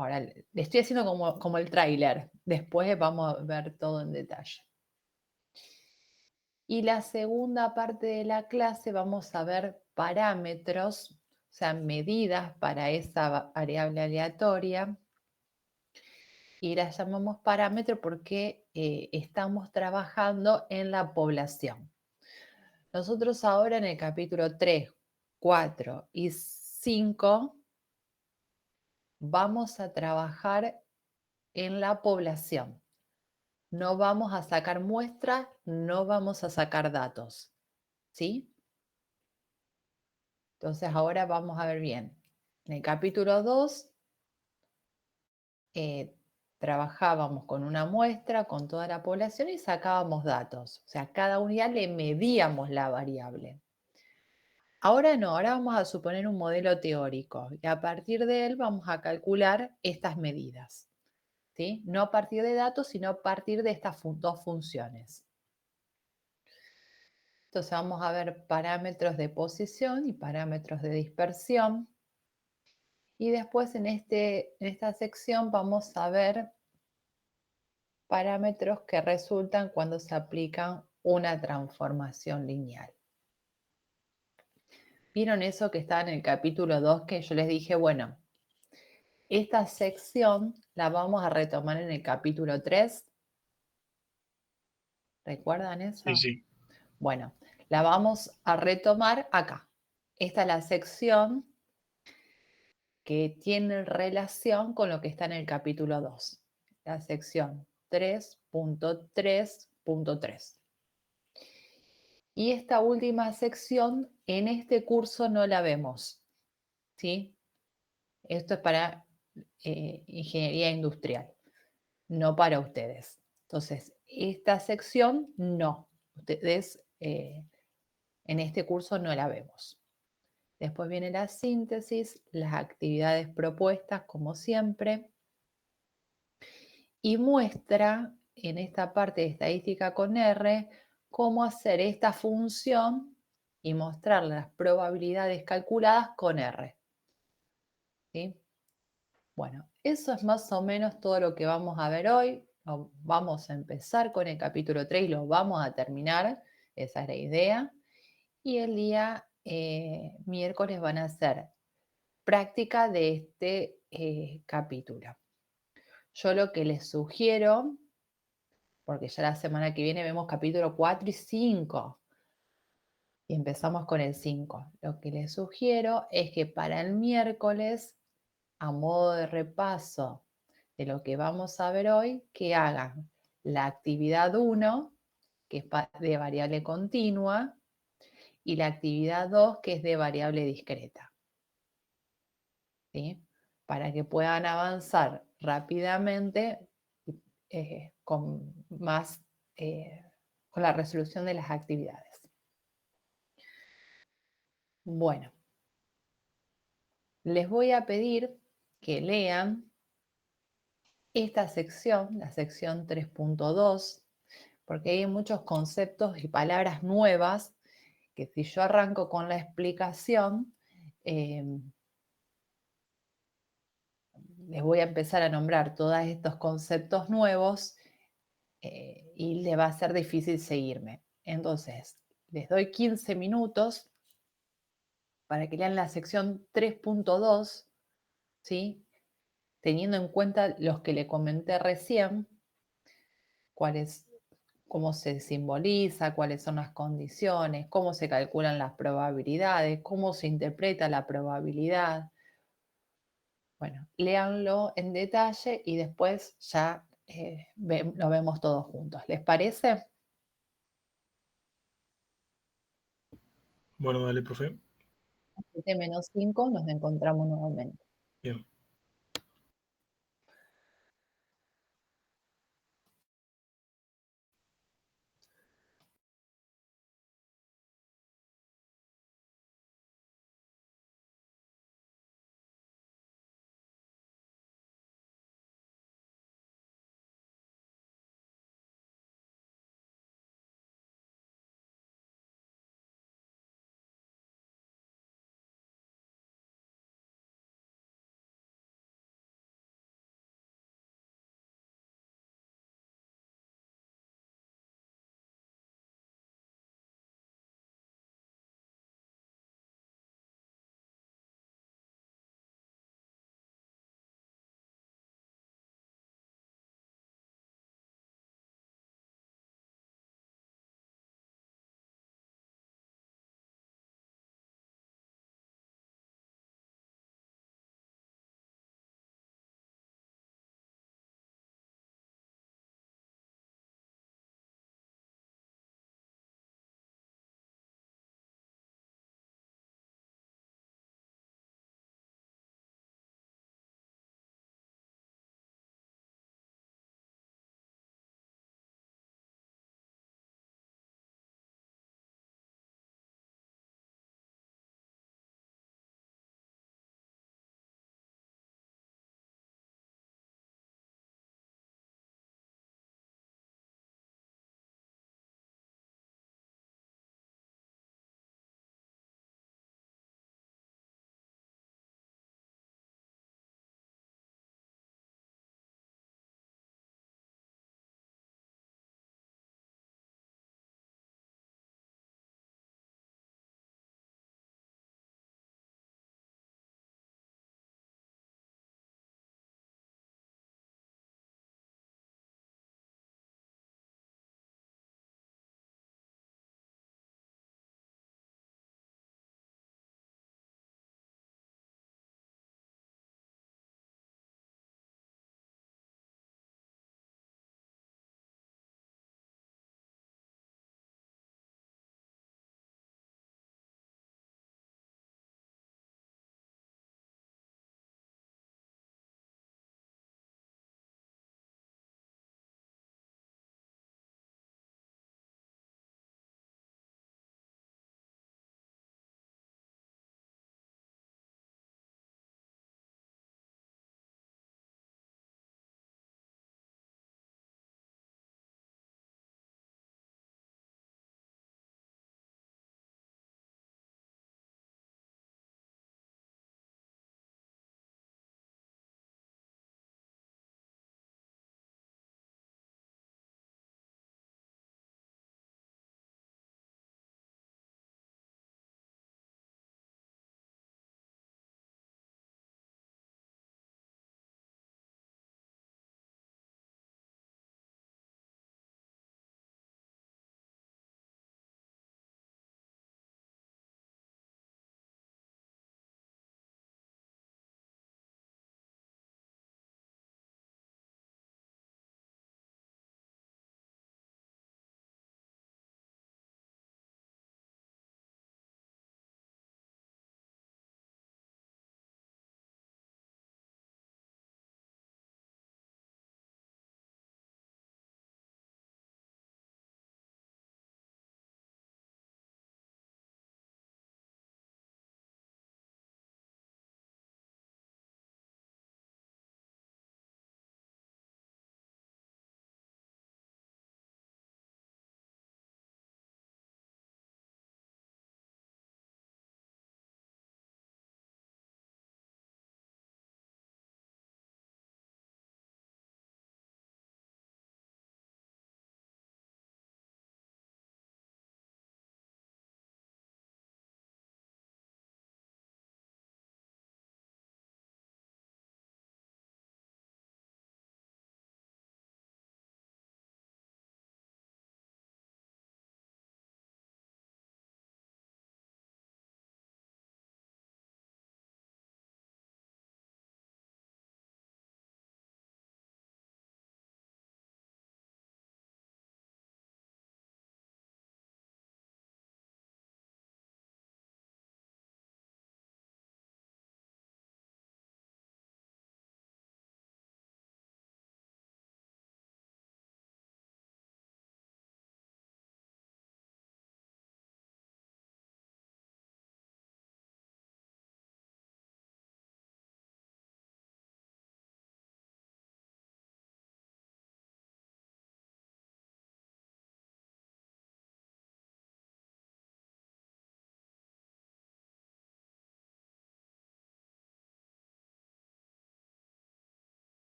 Ahora le estoy haciendo como el tráiler, después vamos a ver todo en detalle. Y la segunda parte de la clase vamos a ver parámetros, o sea, medidas para esa variable aleatoria. Y las llamamos parámetro porque estamos trabajando en la población. Nosotros ahora en el capítulo 3, 4 y 5 vamos a trabajar en la población. No vamos a sacar muestras, no vamos a sacar datos, ¿sí? Entonces ahora vamos a ver bien. En el capítulo 2 eh, trabajábamos con una muestra, con toda la población y sacábamos datos. O sea, cada unidad le medíamos la variable. Ahora no, ahora vamos a suponer un modelo teórico y a partir de él vamos a calcular estas medidas. ¿Sí? No a partir de datos, sino a partir de estas dos funciones. Entonces vamos a ver parámetros de posición y parámetros de dispersión. Y después en esta sección vamos a ver parámetros que resultan cuando se aplican una transformación lineal. ¿Vieron eso que está en el capítulo 2 que yo les dije, bueno, esta sección la vamos a retomar en el capítulo 3? ¿Recuerdan Sí, eso? sí. Bueno, la vamos a retomar acá. Esta es la sección que tiene relación con lo que está en el capítulo 2, la sección 3.3.3. Y esta última sección en este curso no la vemos, ¿sí? Esto es para ingeniería industrial, no para ustedes. Entonces, esta sección no, ustedes en este curso no la vemos. Después viene la síntesis, las actividades propuestas, como siempre, y muestra en esta parte de estadística con R cómo hacer esta función y mostrar las probabilidades calculadas con R. ¿Sí? Bueno, eso es más o menos todo lo que vamos a ver hoy. Vamos a empezar con el capítulo 3 y lo vamos a terminar. Esa es la idea. Y el día miércoles van a hacer práctica de este capítulo. Yo lo que les sugiero, porque ya la semana que viene vemos capítulo 4 y 5, y empezamos con el 5. Lo que les sugiero es que para el miércoles, a modo de repaso de lo que vamos a ver hoy, que hagan la actividad 1, que es de variable continua, y la actividad 2, que es de variable discreta. ¿Sí? Para que puedan avanzar rápidamente con más, con la resolución de las actividades. Bueno, les voy a pedir que lean esta sección, la sección 3.2, porque hay muchos conceptos y palabras nuevas que si yo arranco con la explicación, les voy a empezar a nombrar todos estos conceptos nuevos y le va a ser difícil seguirme. Entonces, les doy 15 minutos para que lean la sección 3.2, ¿sí? Teniendo en cuenta los que le comenté recién, cuáles, cómo se simboliza, cuáles son las condiciones, cómo se calculan las probabilidades, cómo se interpreta la probabilidad. Bueno, léanlo en detalle y después ya lo vemos todos juntos. ¿Les parece? Bueno, dale, profe. 7 menos 5 nos encontramos nuevamente. Bien.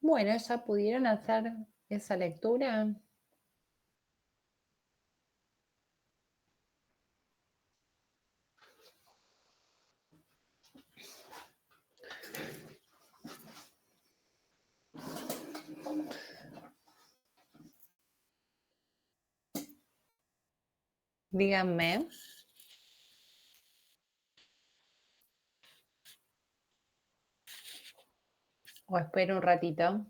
Bueno, ¿ya pudieron hacer esa lectura? Díganme, o espero un ratito.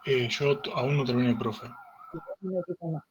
Yo aún no terminé, profe. Un minutito más.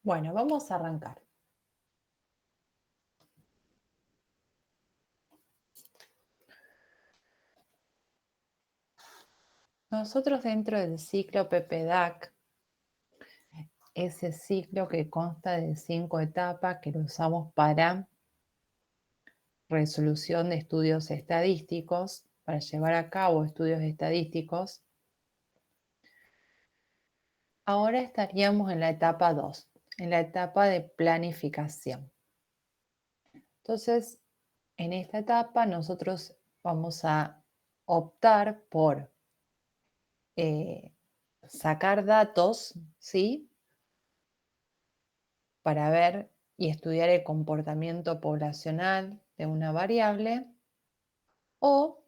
Bueno, vamos a arrancar. Nosotros dentro del ciclo PPDAC, ese ciclo que consta de 5 etapas que lo usamos para resolución de estudios estadísticos, para llevar a cabo estudios estadísticos, ahora estaríamos en la etapa 2, en la etapa de planificación. Entonces, en esta etapa nosotros vamos a optar por eh, sacar datos, ¿sí? Para ver y estudiar el comportamiento poblacional de una variable o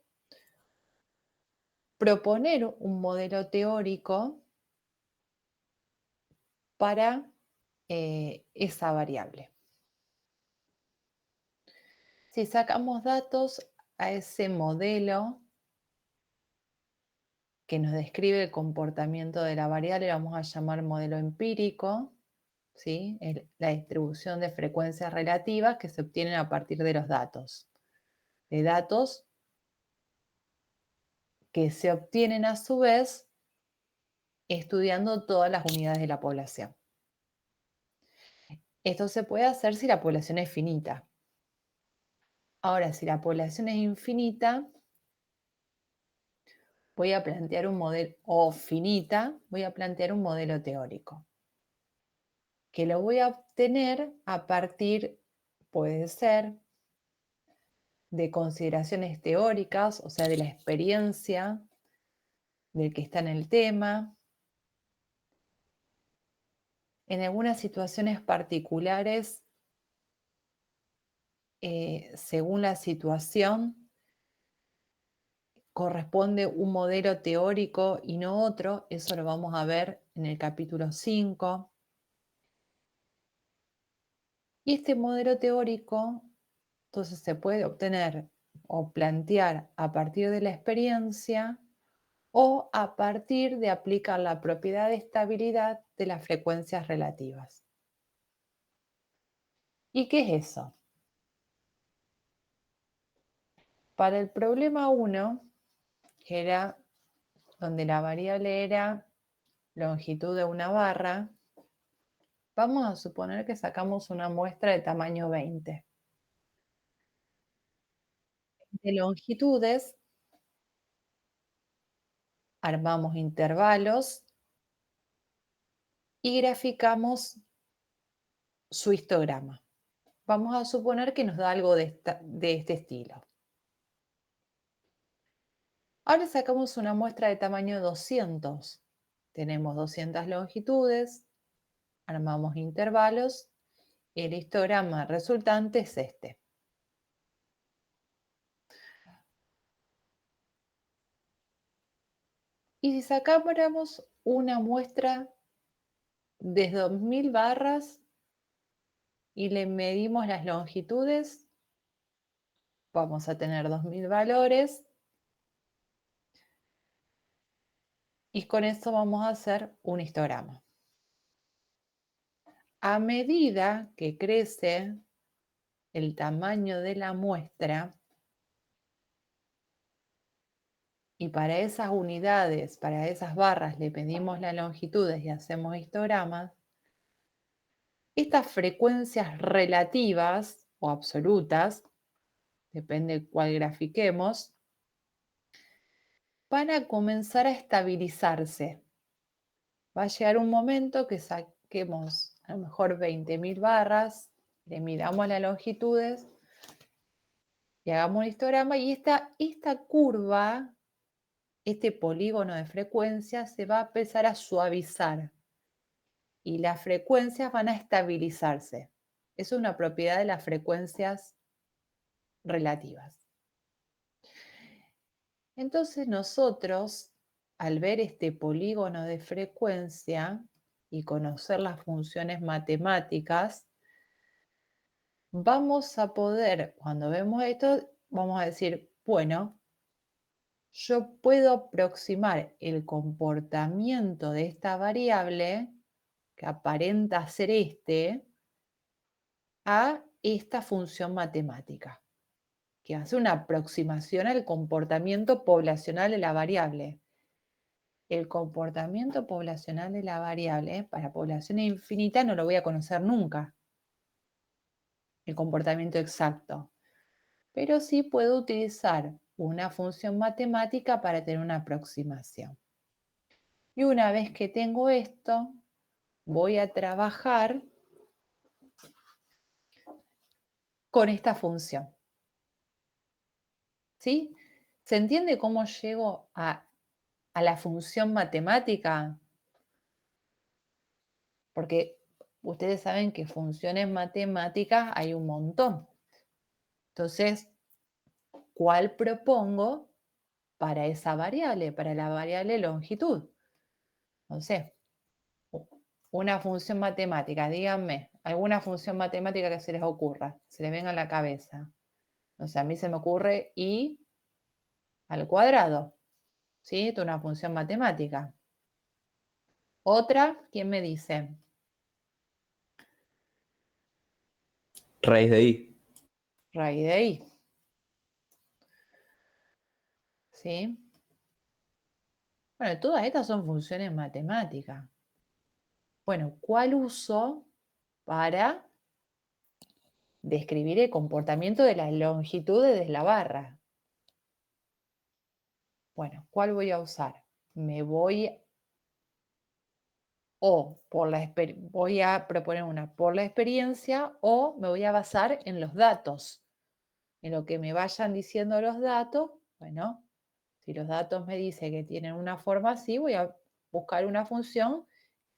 proponer un modelo teórico para esa variable. Si sacamos datos a ese modelo que nos describe el comportamiento de la variable, vamos a llamar modelo empírico, ¿sí? Es la distribución de frecuencias relativas que se obtienen a partir de los datos. De datos que se obtienen a su vez estudiando todas las unidades de la población. Esto se puede hacer si la población es finita. Ahora, si la población es infinita, voy a plantear un modelo, o finita, voy a plantear un modelo teórico, que lo voy a obtener a partir, puede ser, de consideraciones teóricas, o sea, de la experiencia del que está en el tema, en algunas situaciones particulares, según la situación, corresponde un modelo teórico y no otro, eso lo vamos a ver en el capítulo 5. Y este modelo teórico, entonces, se puede obtener o plantear a partir de la experiencia o a partir de aplicar la propiedad de estabilidad de las frecuencias relativas. ¿Y qué es eso? Para el problema 1, que era donde la variable era longitud de una barra, vamos a suponer que sacamos una muestra de tamaño 20. De longitudes, armamos intervalos y graficamos su histograma. Vamos a suponer que nos da algo de este estilo. Ahora sacamos una muestra de tamaño 200. Tenemos 200 longitudes, armamos intervalos, el histograma resultante es este. Y si sacáramos una muestra de 2000 barras y le medimos las longitudes, vamos a tener 2000 valores y con esto vamos a hacer un histograma. A medida que crece el tamaño de la muestra, y para esas unidades, para esas barras, le pedimos las longitudes y hacemos histogramas, estas frecuencias relativas o absolutas, depende cuál grafiquemos, van a comenzar a estabilizarse. Va a llegar un momento que saquemos a lo mejor 20.000 barras, le midamos las longitudes y hagamos un histograma y esta curva, este polígono de frecuencia se va a empezar a suavizar y las frecuencias van a estabilizarse. Es una propiedad de las frecuencias relativas. Entonces nosotros, al ver este polígono de frecuencia y conocer las funciones matemáticas, vamos a poder, cuando vemos esto, vamos a decir, bueno, yo puedo aproximar el comportamiento de esta variable que aparenta ser a esta función matemática, que hace una aproximación al comportamiento poblacional de la variable. El comportamiento poblacional de la variable para población infinita no lo voy a conocer nunca, el comportamiento exacto, pero sí puedo utilizar una función matemática para tener una aproximación. Y una vez que tengo esto, voy a trabajar con esta función. ¿Sí? ¿Se entiende cómo llego a la función matemática? Porque ustedes saben que funciones matemáticas hay un montón. Entonces, ¿cuál propongo para esa variable, para la variable longitud? No sé, una función matemática, díganme, alguna función matemática que se les ocurra, se les venga a la cabeza. O sea, a mí se me ocurre y al cuadrado, ¿sí? Esto es una función matemática. Otra, ¿quién me dice? Raíz de i. Raíz de i, ¿sí? Bueno, todas estas son funciones matemáticas. Bueno, ¿cuál uso para describir el comportamiento de las longitudes de la barra? Bueno, ¿cuál voy a usar? Me voy voy a proponer una por la experiencia o me voy a basar en los datos, en lo que me vayan diciendo los datos. Bueno, si los datos me dicen que tienen una forma así, voy a buscar una función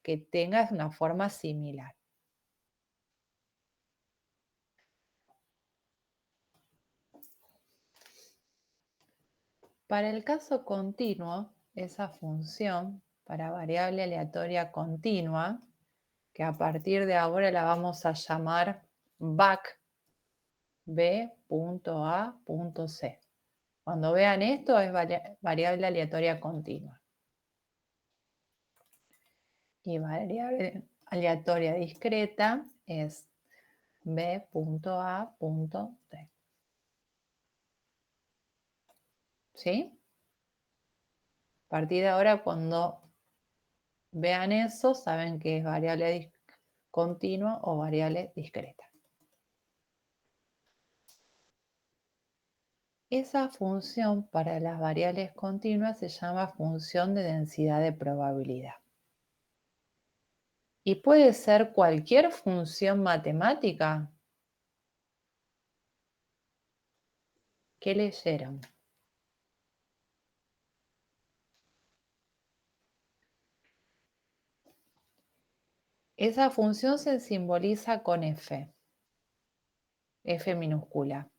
que tenga una forma similar. Para el caso continuo, esa función para variable aleatoria continua, que a partir de ahora la vamos a llamar back b.a.c. Cuando vean esto es variable aleatoria continua. Y variable aleatoria discreta es b.a.t. ¿Sí? A partir de ahora, cuando vean eso, saben que es variable continua o variable discreta. Esa función para las variables continuas se llama función de densidad de probabilidad. Y puede ser cualquier función matemática. ¿Qué leyeron? Esa función se simboliza con F, F minúscula.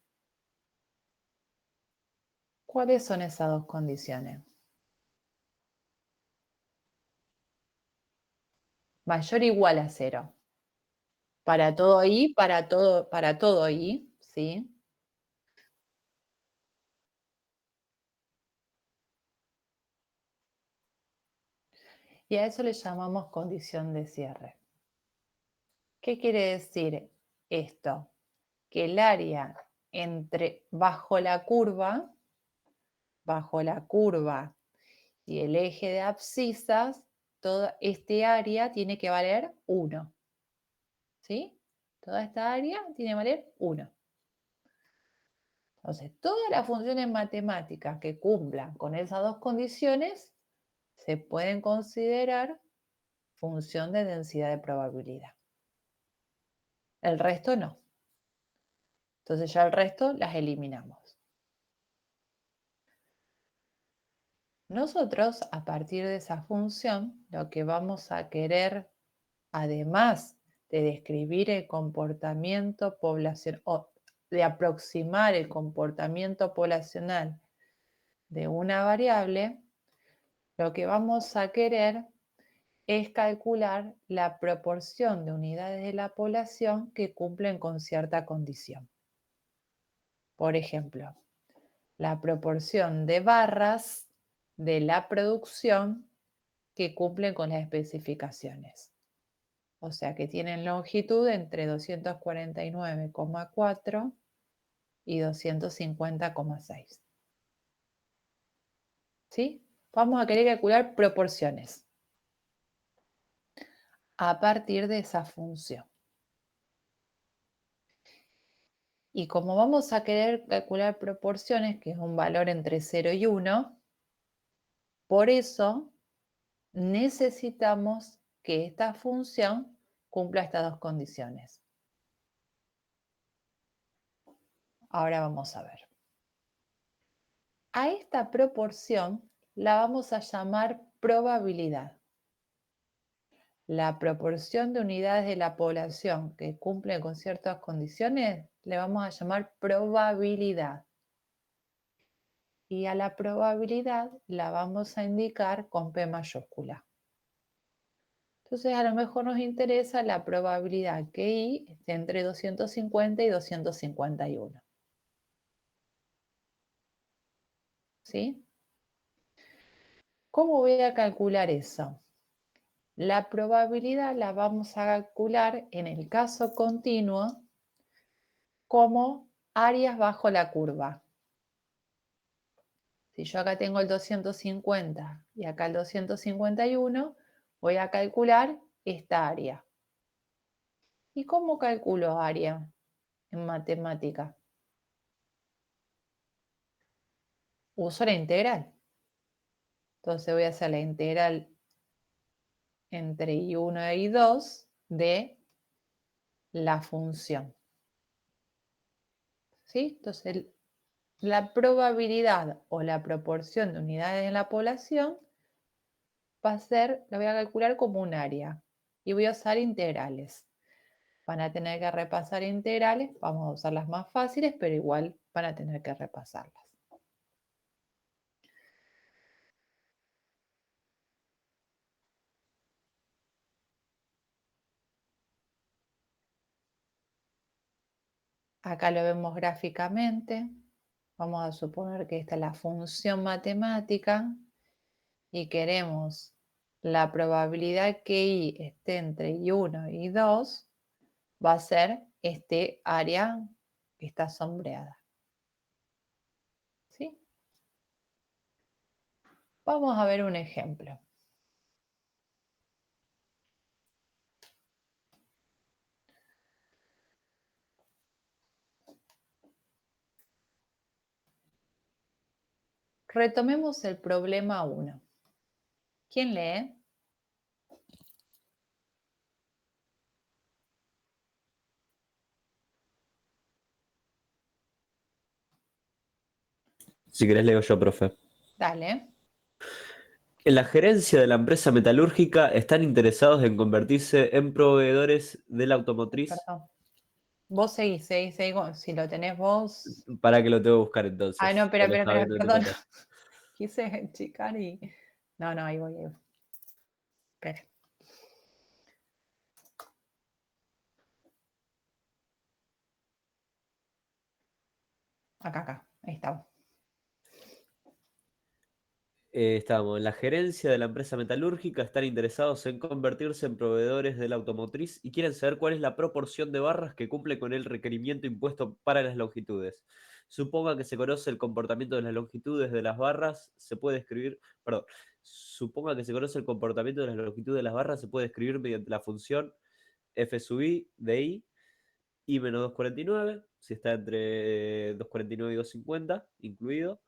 ¿Cuáles son esas dos condiciones? Mayor o igual a 0. Para todo i, para todo i, ¿sí? Y a eso le llamamos condición de cierre. ¿Qué quiere decir esto? Que el área bajo la curva y el eje de abscisas, toda este área tiene que valer 1. ¿Sí? Toda esta área tiene que valer 1. Entonces, todas las funciones matemáticas que cumplan con esas dos condiciones se pueden considerar función de densidad de probabilidad. El resto no. Entonces ya el resto las eliminamos. Nosotros, a partir de esa función, lo que vamos a querer, además de describir el comportamiento poblacional, o de aproximar el comportamiento poblacional de una variable, lo que vamos a querer es calcular la proporción de unidades de la población que cumplen con cierta condición. Por ejemplo, la proporción de barras de la producción que cumplen con las especificaciones. O sea que tienen longitud entre 249,4 y 250,6. ¿Sí? Vamos a querer calcular proporciones a partir de esa función. Y como vamos a querer calcular proporciones, que es un valor entre 0 y 1, por eso necesitamos que esta función cumpla estas dos condiciones. Ahora vamos a ver. A esta proporción la vamos a llamar probabilidad. La proporción de unidades de la población que cumplen con ciertas condiciones le vamos a llamar probabilidad. Y a la probabilidad la vamos a indicar con P mayúscula. Entonces, a lo mejor nos interesa la probabilidad que I esté entre 250 y 251. ¿Sí? ¿Cómo voy a calcular eso? La probabilidad la vamos a calcular en el caso continuo como áreas bajo la curva. Si yo acá tengo el 250 y acá el 251, voy a calcular esta área. ¿Y cómo calculo área en matemática? Uso la integral. Entonces voy a hacer la integral entre I1 y I2 de la función. ¿Sí? Entonces la probabilidad o la proporción de unidades en la población va a ser, la voy a calcular como un área y voy a usar integrales. Van a tener que repasar integrales, vamos a usar las más fáciles, pero igual van a tener que repasarlas. Acá lo vemos gráficamente. Vamos a suponer que esta es la función matemática y queremos la probabilidad que I esté entre I1 y I2 va a ser este área que está sombreada. ¿Sí? Vamos a ver un ejemplo. Retomemos el problema 1. ¿Quién lee? Si querés leo yo, profe. Dale. En la gerencia de la empresa metalúrgica están interesados en convertirse en proveedores de la automotriz. Perdón. Vos seguís. Si lo tenés vos. Para que lo tengo que buscar Ah, no, entonces. espera, Pero espera, estaba espera, viendo en el perdón. papel. Quise checar y. No, ahí voy, ahí voy. Espera. Acá. Ahí estamos. Estábamos en la gerencia de la empresa metalúrgica, están interesados en convertirse en proveedores de la automotriz y quieren saber cuál es la proporción de barras que cumple con el requerimiento impuesto para las longitudes. Suponga que se conoce el comportamiento de las longitudes de las barras, se puede escribir, perdón, suponga que se conoce el comportamiento de las longitudes de las barras, se puede escribir mediante la función f sub i de i menos 249, si está entre 249 y 250, incluido.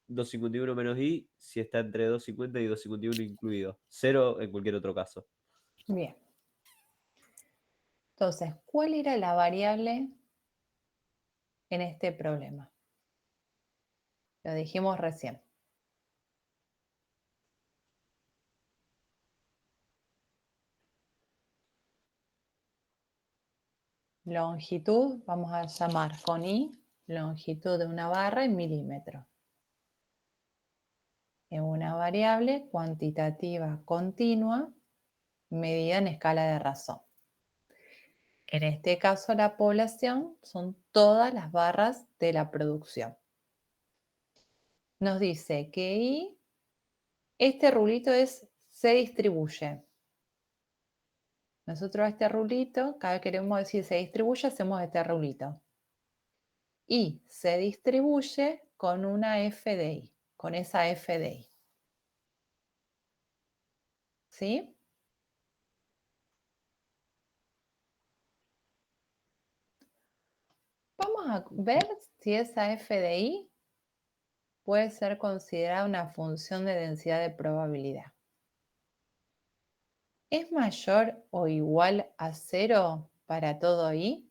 251 menos i si está entre 250 y 251 incluido. 0 en cualquier otro caso. Bien. Entonces, ¿cuál era la variable en este problema? Lo dijimos recién. Longitud, vamos a llamar con I, longitud de una barra en milímetros. Es una variable cuantitativa continua medida en escala de razón. En este caso, la población son todas las barras de la producción. Nos dice que I, este rulito se distribuye Nosotros este rulito, cada vez que queremos decir se distribuye, hacemos este rulito. Y se distribuye con una f de i, con esa f de i. ¿Sí? Vamos a ver si esa f de i puede ser considerada una función de densidad de probabilidad. ¿Es mayor o igual a 0 para todo i?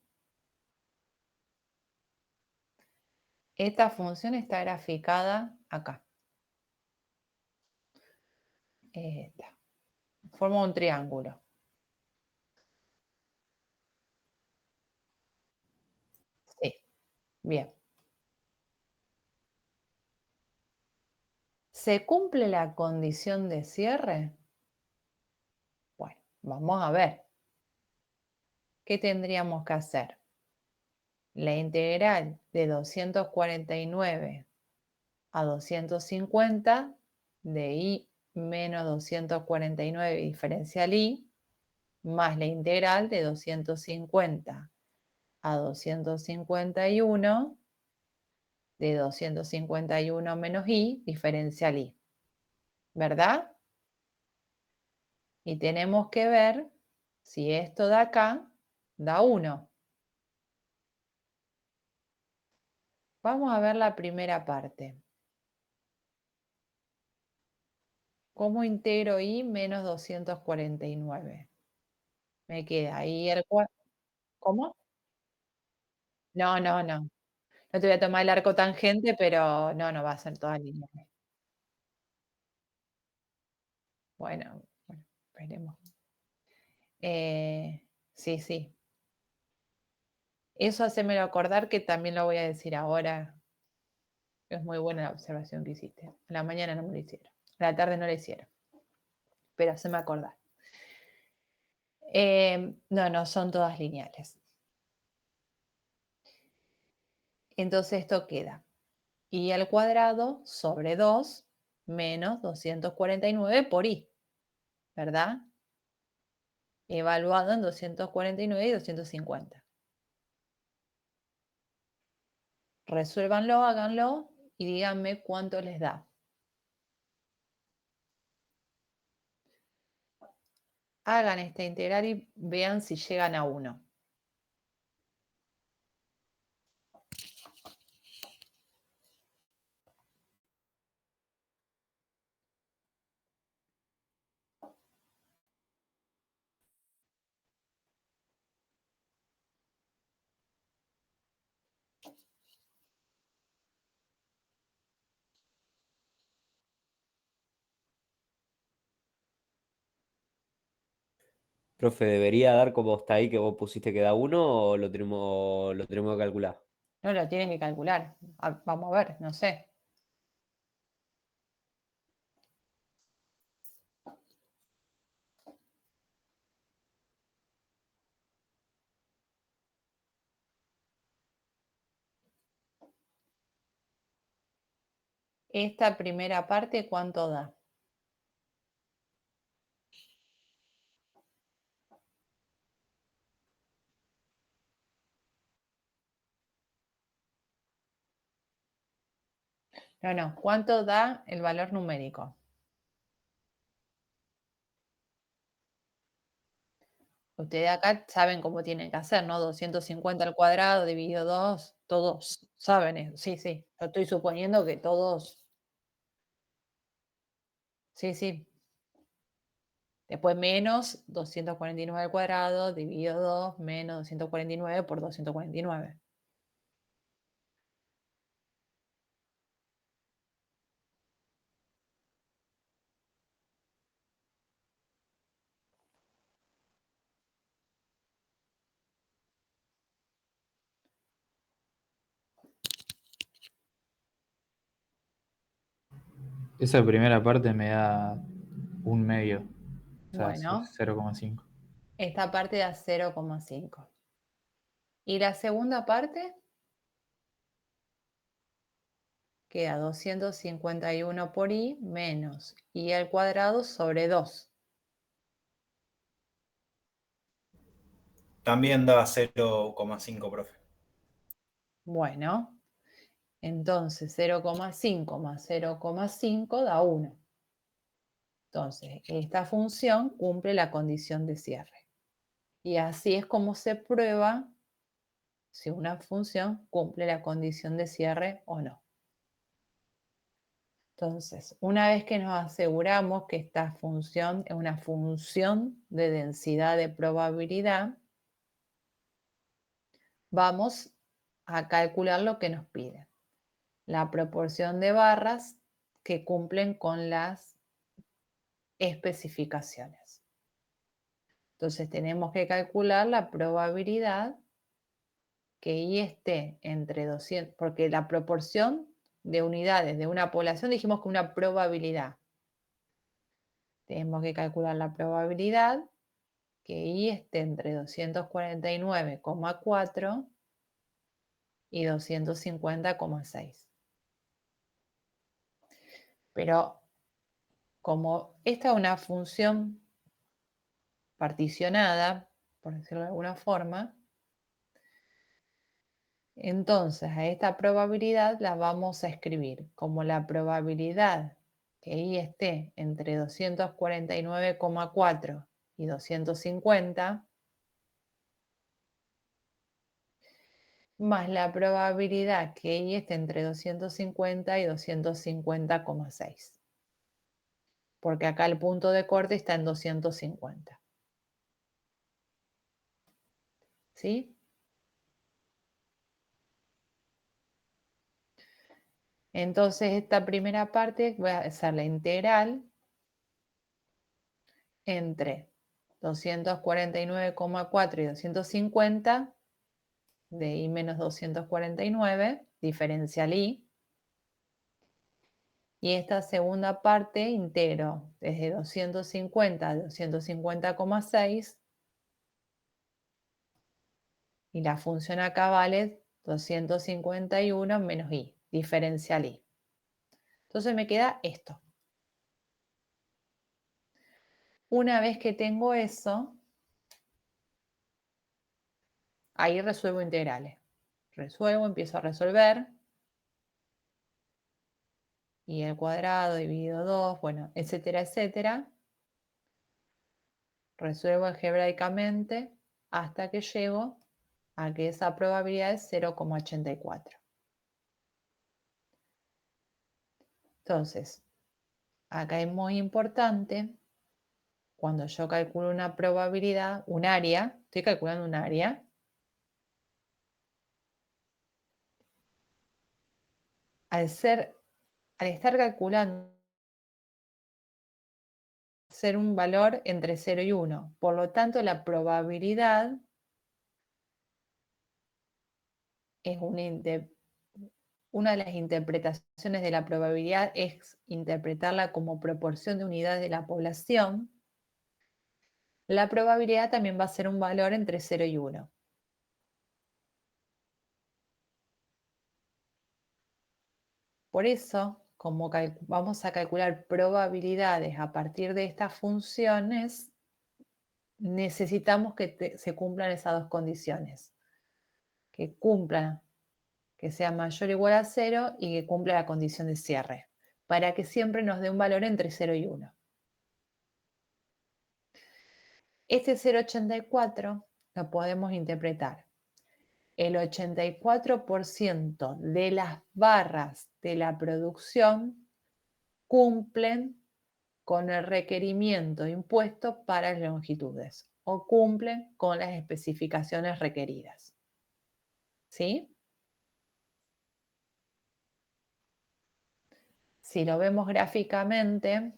Esta función está graficada acá. Esta. Forma un triángulo. Sí, bien. ¿Se cumple la condición de cierre? Bueno, vamos a ver. ¿Qué tendríamos que hacer? La integral de 249 a 250 de i menos 249 diferencial i, más la integral de 250 a 251 de 251 menos i diferencial i, ¿verdad? Y tenemos que ver si esto de acá da 1. Vamos a ver la primera parte. ¿Cómo integro i menos 249? Me queda i al cuadrado. ¿Cómo? No, no, no. No te voy a tomar el arco tangente, pero no, no va a ser todas lineales. Bueno, esperemos. Sí, sí. Eso hacémelo acordar que también lo voy a decir ahora. Es muy buena la observación que hiciste. A la mañana no me lo hicieron. A la tarde no lo hicieron. Pero haceme acordar. No, no, son todas lineales. Entonces esto queda i al cuadrado sobre 2 menos 249 por i, ¿verdad? Evaluado en 249 y 250. Resuélvanlo, háganlo y díganme cuánto les da. Hagan esta integral y vean si llegan a 1. Profe, ¿debería dar como está ahí que vos pusiste que da 1 o lo tenemos que calcular? No lo tienen que calcular. Vamos a ver, no sé. Esta primera parte, ¿cuánto da? No, no. ¿Cuánto da el valor numérico? Ustedes acá saben cómo tienen que hacer, ¿no? 250 al cuadrado dividido 2, todos saben eso. Sí, sí. Yo estoy suponiendo que todos. Sí, sí. Después menos 249 al cuadrado dividido 2 menos 249 por 249. Esa primera parte me da un medio, o sea, Bueno, 0,5. esta parte da 0,5. Y la segunda parte queda 251 por i menos i al cuadrado sobre 2. También da 0,5, profe. Bueno, entonces 0,5 más 0,5 da 1. Entonces, esta función cumple la condición de cierre. Y así es como se prueba si una función cumple la condición de cierre o no. Entonces, una vez que nos aseguramos que esta función es una función de densidad de probabilidad, vamos a calcular lo que nos piden. La proporción de barras que cumplen con las especificaciones. Entonces, tenemos que calcular la probabilidad que I esté entre 200, porque la proporción de unidades de una población dijimos que una probabilidad. Tenemos que calcular la probabilidad que I esté entre 249,4 y 250,6. Pero como esta es una función particionada, por decirlo de alguna forma, entonces a esta probabilidad la vamos a escribir como la probabilidad que I esté entre 249,4 y 250, más la probabilidad que I esté entre 250 y 250,6. Porque acá el punto de corte está en 250. ¿Sí? Entonces esta primera parte voy a hacer la integral entre 249,4 y 250 de I menos 249, diferencial I. Y esta segunda parte integro desde 250 a 250,6 y la función acá vale 251 menos I, diferencial I. Entonces me queda esto. Una vez que tengo eso, ahí resuelvo integrales. Resuelvo, empiezo a resolver. Y el cuadrado dividido 2, bueno, etcétera, etcétera. Resuelvo algebraicamente hasta que llego a que esa probabilidad es 0,84. Entonces, acá es muy importante, cuando yo calculo una probabilidad, un área, estoy calculando un área, al estar calculando ser un valor entre 0 y 1, por lo tanto la probabilidad es una de las interpretaciones de la probabilidad es interpretarla como proporción de unidades de la población. La probabilidad también va a ser un valor entre 0 y 1. Por eso, como vamos a calcular probabilidades a partir de estas funciones, necesitamos que se cumplan esas dos condiciones. Que cumplan, que sea mayor o igual a 0 y que cumpla la condición de cierre, para que siempre nos dé un valor entre 0 y 1. Este 0,84 lo podemos interpretar. El 84% de las barras de la producción cumplen con el requerimiento impuesto para las longitudes o cumplen con las especificaciones requeridas. ¿Sí? Si lo vemos gráficamente,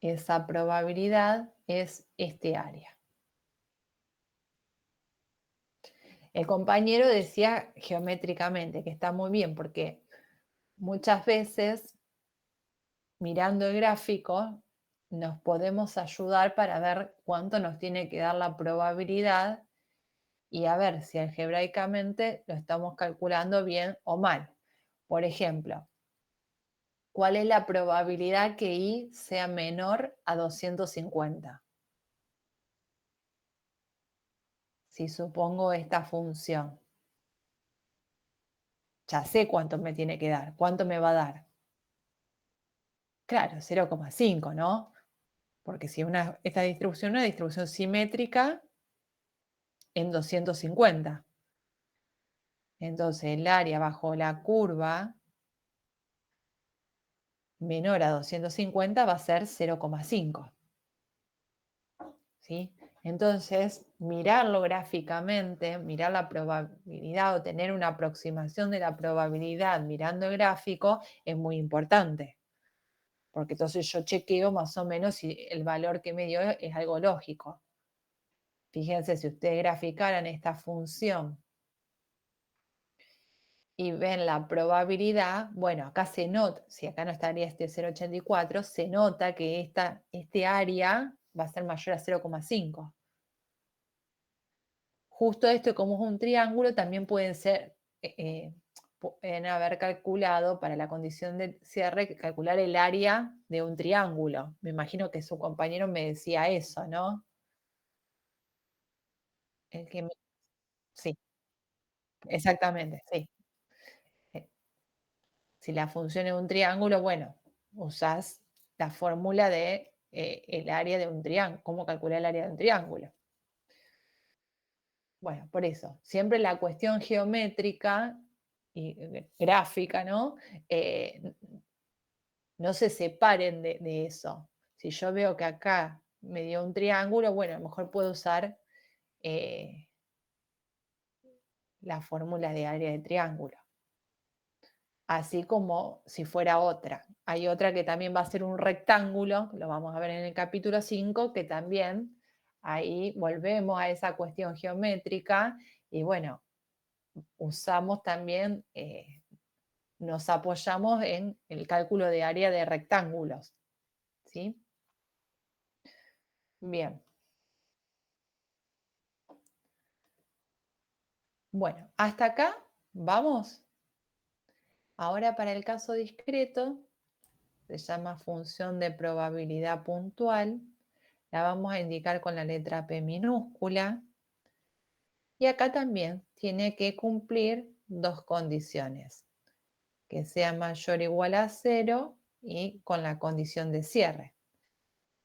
esa probabilidad es este área. El compañero decía geométricamente que está muy bien porque muchas veces mirando el gráfico nos podemos ayudar para ver cuánto nos tiene que dar la probabilidad y a ver si algebraicamente lo estamos calculando bien o mal. Por ejemplo, ¿cuál es la probabilidad que I sea menor a 250? si supongo esta función. Ya sé cuánto me tiene que dar, cuánto me va a dar. Claro, 0,5, ¿no? Porque si esta distribución es una distribución simétrica en 250. Entonces el área bajo la curva menor a 250 va a ser 0,5. ¿Sí? Entonces, mirarlo gráficamente, mirar la probabilidad o tener una aproximación de la probabilidad mirando el gráfico es muy importante. Porque entonces yo chequeo más o menos si el valor que me dio es algo lógico. Fíjense, si ustedes graficaran esta función y ven la probabilidad, bueno, acá se nota, si acá no estaría este 0,84, se nota que este área va a ser mayor a 0,5. Justo esto, como es un triángulo, también pueden haber calculado para la condición de cierre, calcular el área de un triángulo. Me imagino que su compañero me decía eso, ¿no? El que me- sí, exactamente, sí. Eh, Si la función es un triángulo, bueno, usás la fórmula de el área de un triángulo, cómo calcular el área de un triángulo. Bueno, por eso, siempre la cuestión geométrica y gráfica, ¿no? Eh, no se separen de eso. Si yo veo que acá me dio un triángulo, bueno, a lo mejor puedo usar eh, la fórmula de área de triángulo. Así como si fuera otra. Hay otra que también va a ser un rectángulo, lo vamos a ver en el capítulo 5, que también ahí volvemos a esa cuestión geométrica y bueno, usamos también, nos apoyamos en el cálculo de área de rectángulos. ¿Sí? Bien. Bueno, hasta acá vamos. Ahora para el caso discreto, se llama función de probabilidad puntual. La vamos a indicar con la letra P minúscula. Y acá también tiene que cumplir dos condiciones, que sea mayor o igual a 0 y con la condición de cierre.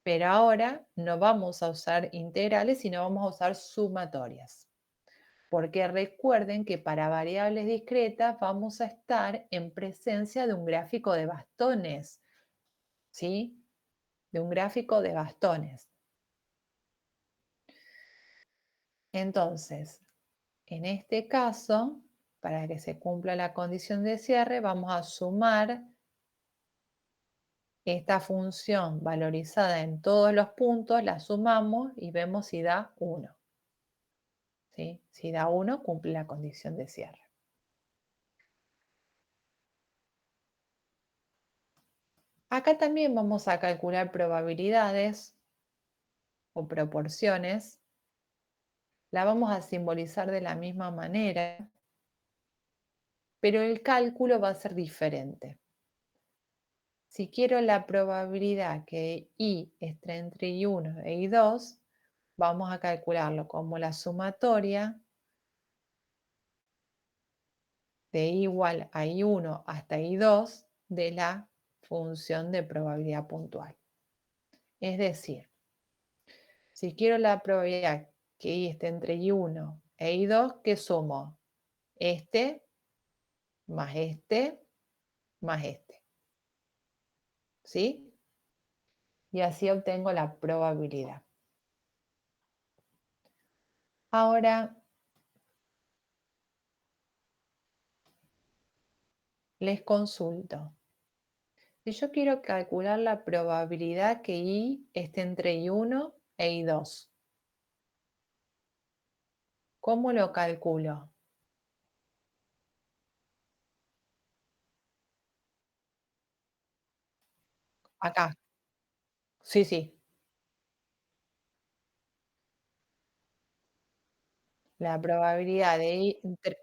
Pero ahora no vamos a usar integrales, sino vamos a usar sumatorias. Porque recuerden que para variables discretas vamos a estar en presencia de un gráfico de bastones, ¿sí? De un gráfico de bastones. Entonces, en este caso, para que se cumpla la condición de cierre, vamos a sumar esta función valorizada en todos los puntos, la sumamos y vemos si da 1. ¿Sí? Si da 1, cumple la condición de cierre. Acá también vamos a calcular probabilidades o proporciones. La vamos a simbolizar de la misma manera, pero el cálculo va a ser diferente. Si quiero la probabilidad que I esté entre I1 e I2, vamos a calcularlo como la sumatoria de I igual a I1 hasta I2 de la función de probabilidad puntual. Es decir, si quiero la probabilidad que I esté entre I1 e I2, ¿qué sumo? Este más este más este. ¿Sí? Y así obtengo la probabilidad. Ahora les consulto. Si yo quiero calcular la probabilidad que I esté entre I1 e I2, ¿cómo lo calculo? Acá. Sí, sí. La probabilidad de I entre...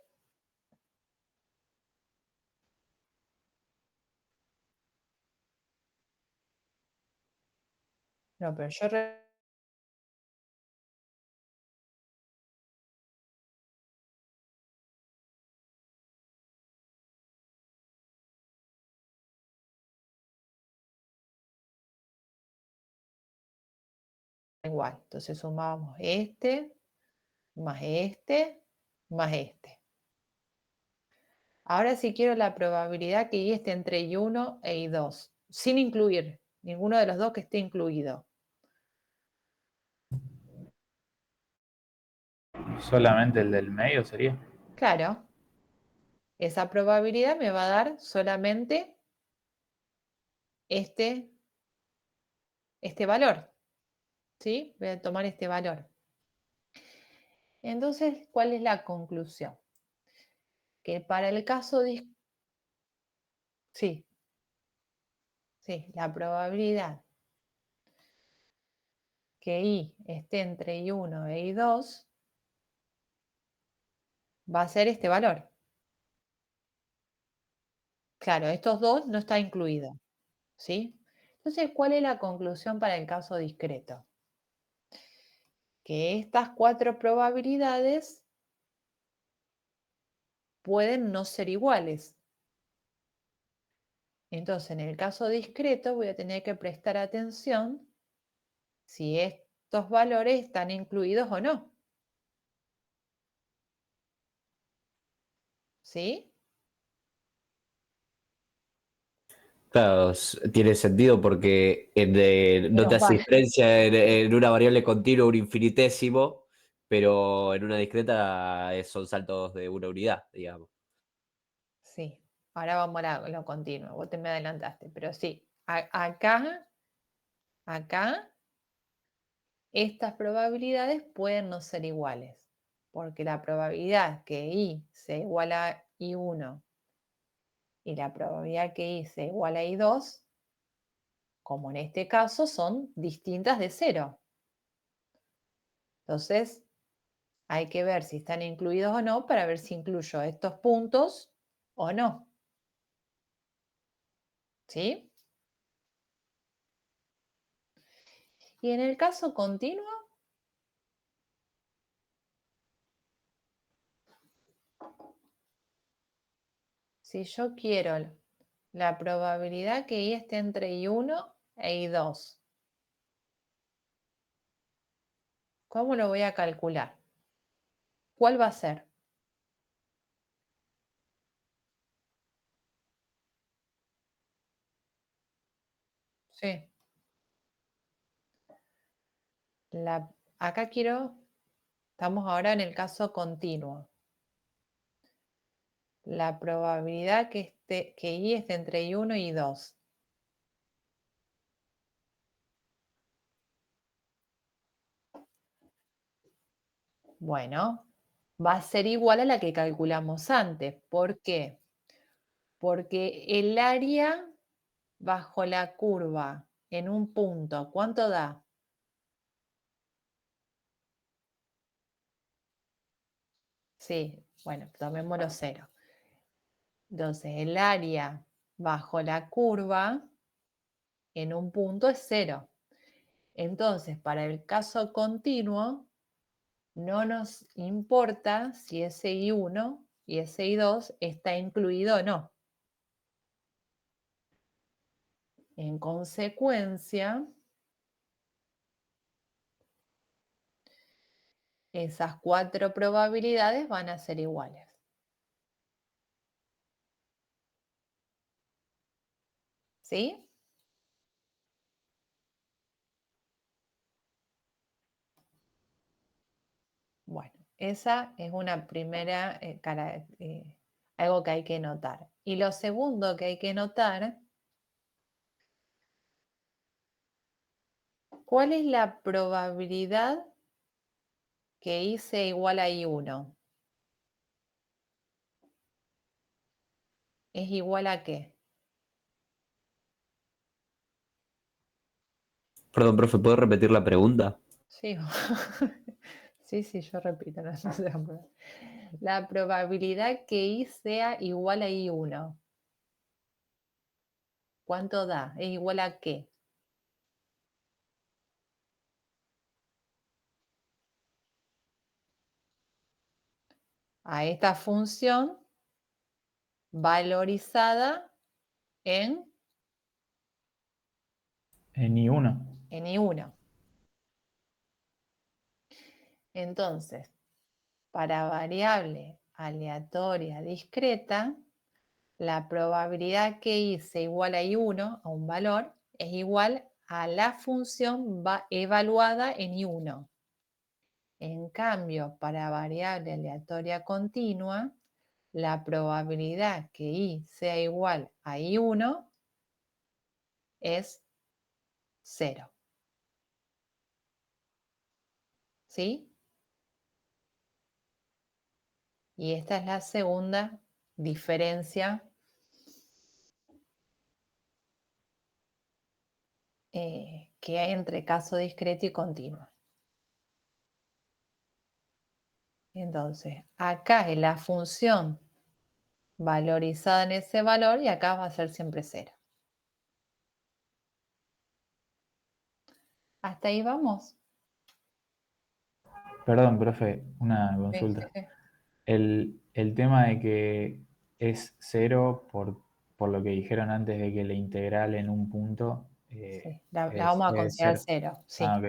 No, pero yo igual. Entonces sumamos este, más este, más este. Ahora sí quiero la probabilidad que y esté entre y1 e y2, sin incluir ninguno de los dos que esté incluido. Solamente el del medio sería. Claro, esa probabilidad me va a dar solamente este valor, ¿sí? Voy a tomar este valor. Entonces, ¿cuál es la conclusión? Que para el caso sí, la probabilidad que y esté entre y1 e y2 va a ser este valor. Claro, estos dos no está incluido, ¿sí? Entonces, ¿cuál es la conclusión para el caso discreto? Que estas 4 probabilidades pueden no ser iguales. Entonces, en el caso discreto voy a tener que prestar atención si estos valores están incluidos o no. ¿Sí? Claro, tiene sentido porque no te Menos hace mal. diferencia en una variable continua un infinitésimo, pero en una discreta son saltos de una unidad, digamos. Sí. Ahora vamos a lo continuo. Vos te me adelantaste, pero sí. Acá, estas probabilidades pueden no ser iguales, porque la probabilidad que y sea igual a y1 y la probabilidad que y sea igual a y2, como en este caso, son distintas de 0. Entonces, hay que ver si están incluidos o no para ver si incluyo estos puntos o no. ¿Sí? Y en el caso continuo, si yo quiero la probabilidad que y esté entre y1 e y2, ¿cómo lo voy a calcular? ¿Cuál va a ser? Sí. Acá estamos ahora en el caso continuo. La probabilidad que y esté entre y1 y 2. Bueno, va a ser igual a la que calculamos antes. ¿Por qué? Porque el área bajo la curva en un punto, ¿cuánto da? Sí, bueno, tomémoslo 0. Entonces, el área bajo la curva en un punto es 0. Entonces, para el caso continuo, no nos importa si ese I1 y ese I2 está incluido o no. En consecuencia, esas 4 probabilidades van a ser iguales. ¿Sí? Bueno, esa es una primera algo que hay que notar. Y lo segundo que hay que notar, ¿cuál es la probabilidad que I sea igual a I1? ¿Es igual a qué? Perdón, profe, ¿puedo repetir la pregunta? Sí, sí, yo repito, no se preocupe. La probabilidad que I sea igual a I1. ¿Cuánto da? ¿Es igual a qué? A esta función valorizada en En I1. I1. Entonces, para variable aleatoria discreta, la probabilidad que i sea igual a i1, a un valor, es igual a la función evaluada en i1. En cambio, para variable aleatoria continua, la probabilidad que i sea igual a i1 es 0. ¿Sí? Y esta es la segunda diferencia que hay entre caso discreto y continuo. Entonces, acá es la función valorizada en ese valor y acá va a ser siempre 0. ¿Hasta ahí vamos? Perdón, profe, una Sí, consulta. sí, sí. El tema de que es 0 por lo que dijeron antes de que la integral en un punto Sí, la es, vamos a es considerar 0. 0, sí. Ah, ok.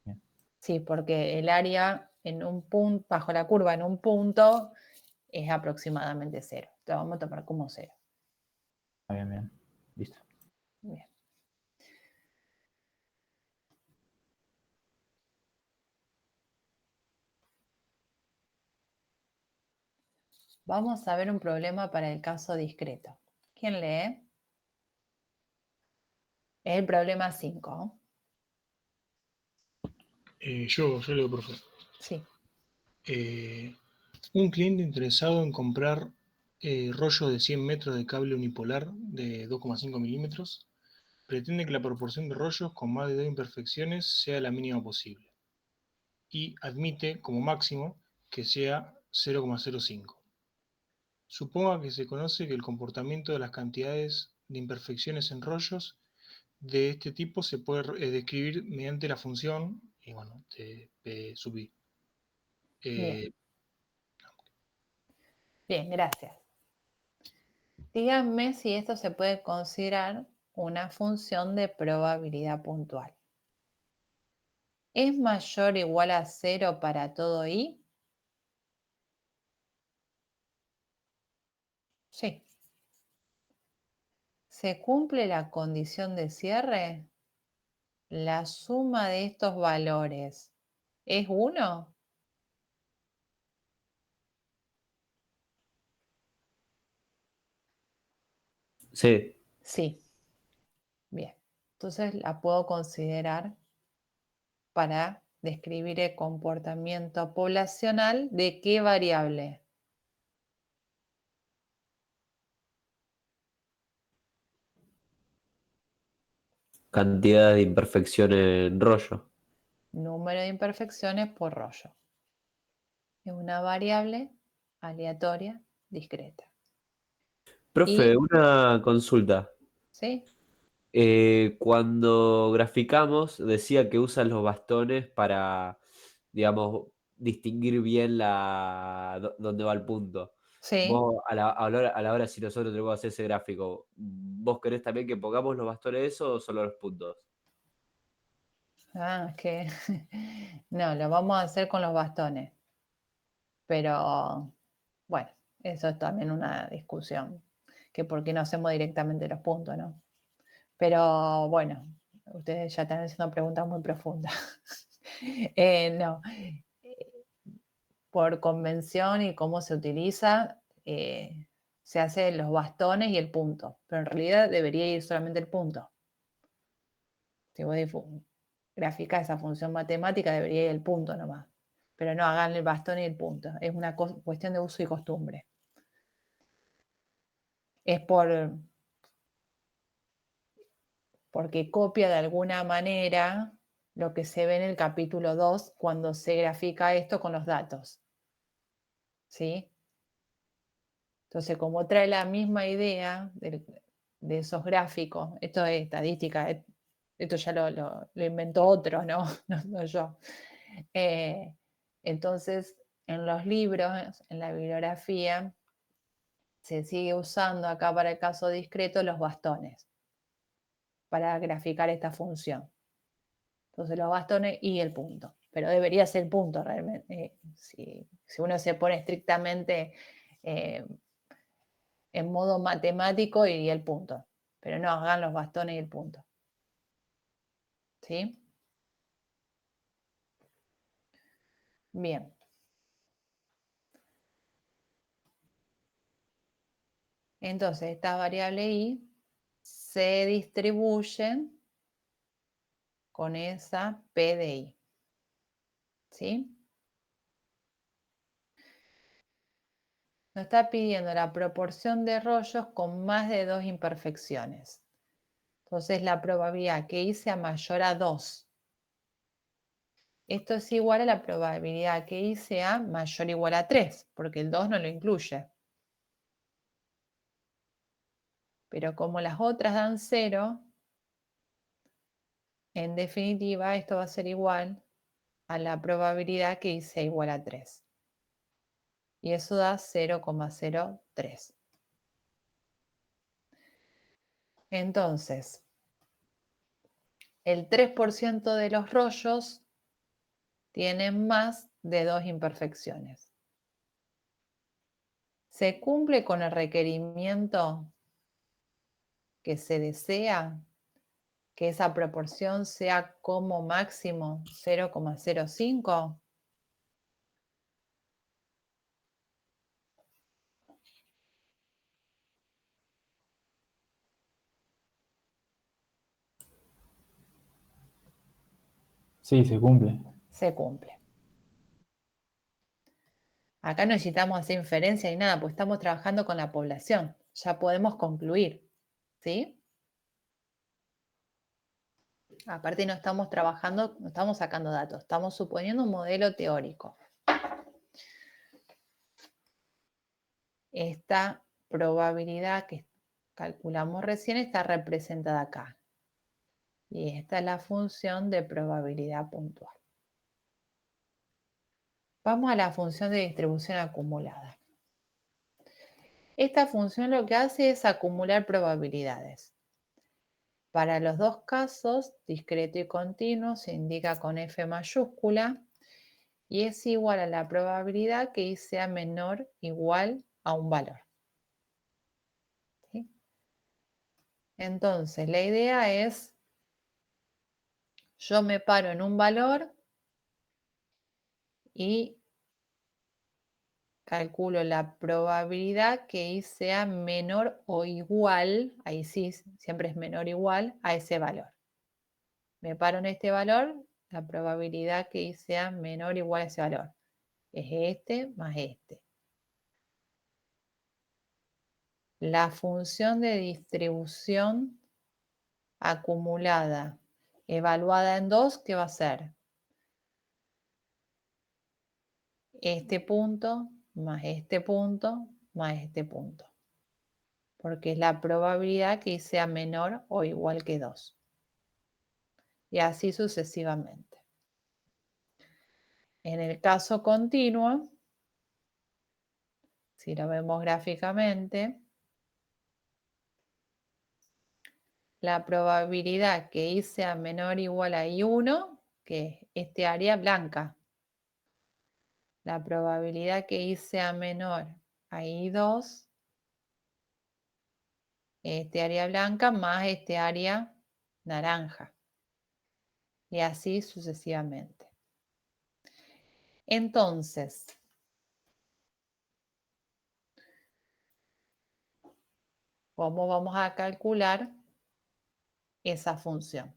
Bien, Sí, porque el área en un punto, bajo la curva en un punto es aproximadamente 0. Lo vamos a tomar como 0. bien, bien. Listo. Bien. Vamos a ver un problema para el caso discreto. ¿Quién lee? Es el problema 5. Yo leo, profe. Sí, Un cliente interesado en comprar rollos de 100 metros de cable unipolar de 2,5 milímetros pretende que la proporción de rollos con más de 2 imperfecciones sea la mínima posible y admite como máximo que sea 0,05. Suponga que se conoce que el comportamiento de las cantidades de imperfecciones en rollos de este tipo se puede describir mediante la función y bueno, de P sub i. bien. Eh, Bien, gracias. Díganme si esto se puede considerar una función de probabilidad puntual. ¿Es mayor o igual a 0 para todo i? Sí. ¿Se cumple la condición de cierre? ¿La suma de estos valores es 1? Sí. Sí. Bien. Entonces la puedo considerar para describir el comportamiento poblacional de qué variable. Cantidad de imperfecciones en rollo. Número de imperfecciones por rollo. Es una variable aleatoria discreta. Profe, Y, una consulta. ¿sí? Cuando graficamos, decía que usan los bastones para, digamos, distinguir bien dónde va el punto. Sí. Vos, a la hora, si nosotros tenemos que hacer ese gráfico, ¿vos querés también que pongamos los bastones eso o solo los puntos? Ah, es que no, lo vamos a hacer con los bastones. Pero bueno, eso es también una discusión, que por qué no hacemos directamente los puntos, ¿no? Pero bueno, ustedes ya están haciendo preguntas muy profundas. No, por convención y cómo se utiliza, se hace los bastones y el punto, pero en realidad debería ir solamente el punto. Si vos graficás esa función matemática, debería ir el punto nomás. Pero no hagan el bastón y el punto. Es una cuestión de uso y costumbre. Es porque copia de alguna manera lo que se ve en el capítulo 2 cuando se grafica esto con los datos. ¿Sí? Entonces, como trae la misma idea de esos gráficos, esto es estadística, esto ya lo inventó otro, ¿no? No yo. Eh, entonces, en los libros, en la bibliografía, se sigue usando acá para el caso discreto los bastones para graficar esta función. Entonces los bastones y el punto. pero debería ser el punto realmente. Si uno se pone estrictamente en modo matemático, iría el punto. Pero no, hagan los bastones y el punto. ¿Sí? Bien. Entonces, esta variable i se distribuyen con esa p de i. ¿Sí? Nos está pidiendo la proporción de rollos con más de 2 imperfecciones. Entonces, la probabilidad que i sea mayor a 2. Esto es igual a la probabilidad que i sea mayor o igual a 3, porque el 2 no lo incluye. Pero como las otras dan 0, en definitiva esto va a ser igual a la probabilidad que i sea igual a 3. Y eso da 0,03. Entonces, el 3% de los rollos tienen más de 2 imperfecciones. ¿Se cumple con el requerimiento que se desea? Que esa proporción sea como máximo 0,05. Sí, se cumple. Se cumple. Acá no necesitamos hacer inferencia ni nada, pues estamos trabajando con la población. Ya podemos concluir, ¿sí? Aparte no estamos trabajando, no estamos sacando datos, estamos suponiendo un modelo teórico. Esta probabilidad que calculamos recién está representada acá. Y esta es la función de probabilidad puntual. Vamos a la función de distribución acumulada. Esta función lo que hace es acumular probabilidades. Para los dos casos, discreto y continuo, se indica con F mayúscula y es igual a la probabilidad que i sea menor o igual a un valor. ¿Sí? Entonces, la idea es, yo me paro en un valor y calculo la probabilidad que i sea menor o igual, ahí sí, siempre es menor o igual a ese valor. Me paro en este valor, la probabilidad que i sea menor o igual a ese valor es este más este. La función de distribución acumulada evaluada en 2, ¿qué va a ser? Este punto más este punto más este punto. Porque es la probabilidad que sea menor o igual que 2. Y así sucesivamente. En el caso continuo, si lo vemos gráficamente, la probabilidad que i sea menor o igual a i1, que es este área blanca. La probabilidad que i sea menor a i2, este área blanca más este área naranja. Y así sucesivamente. Entonces, ¿cómo vamos a calcular esa función?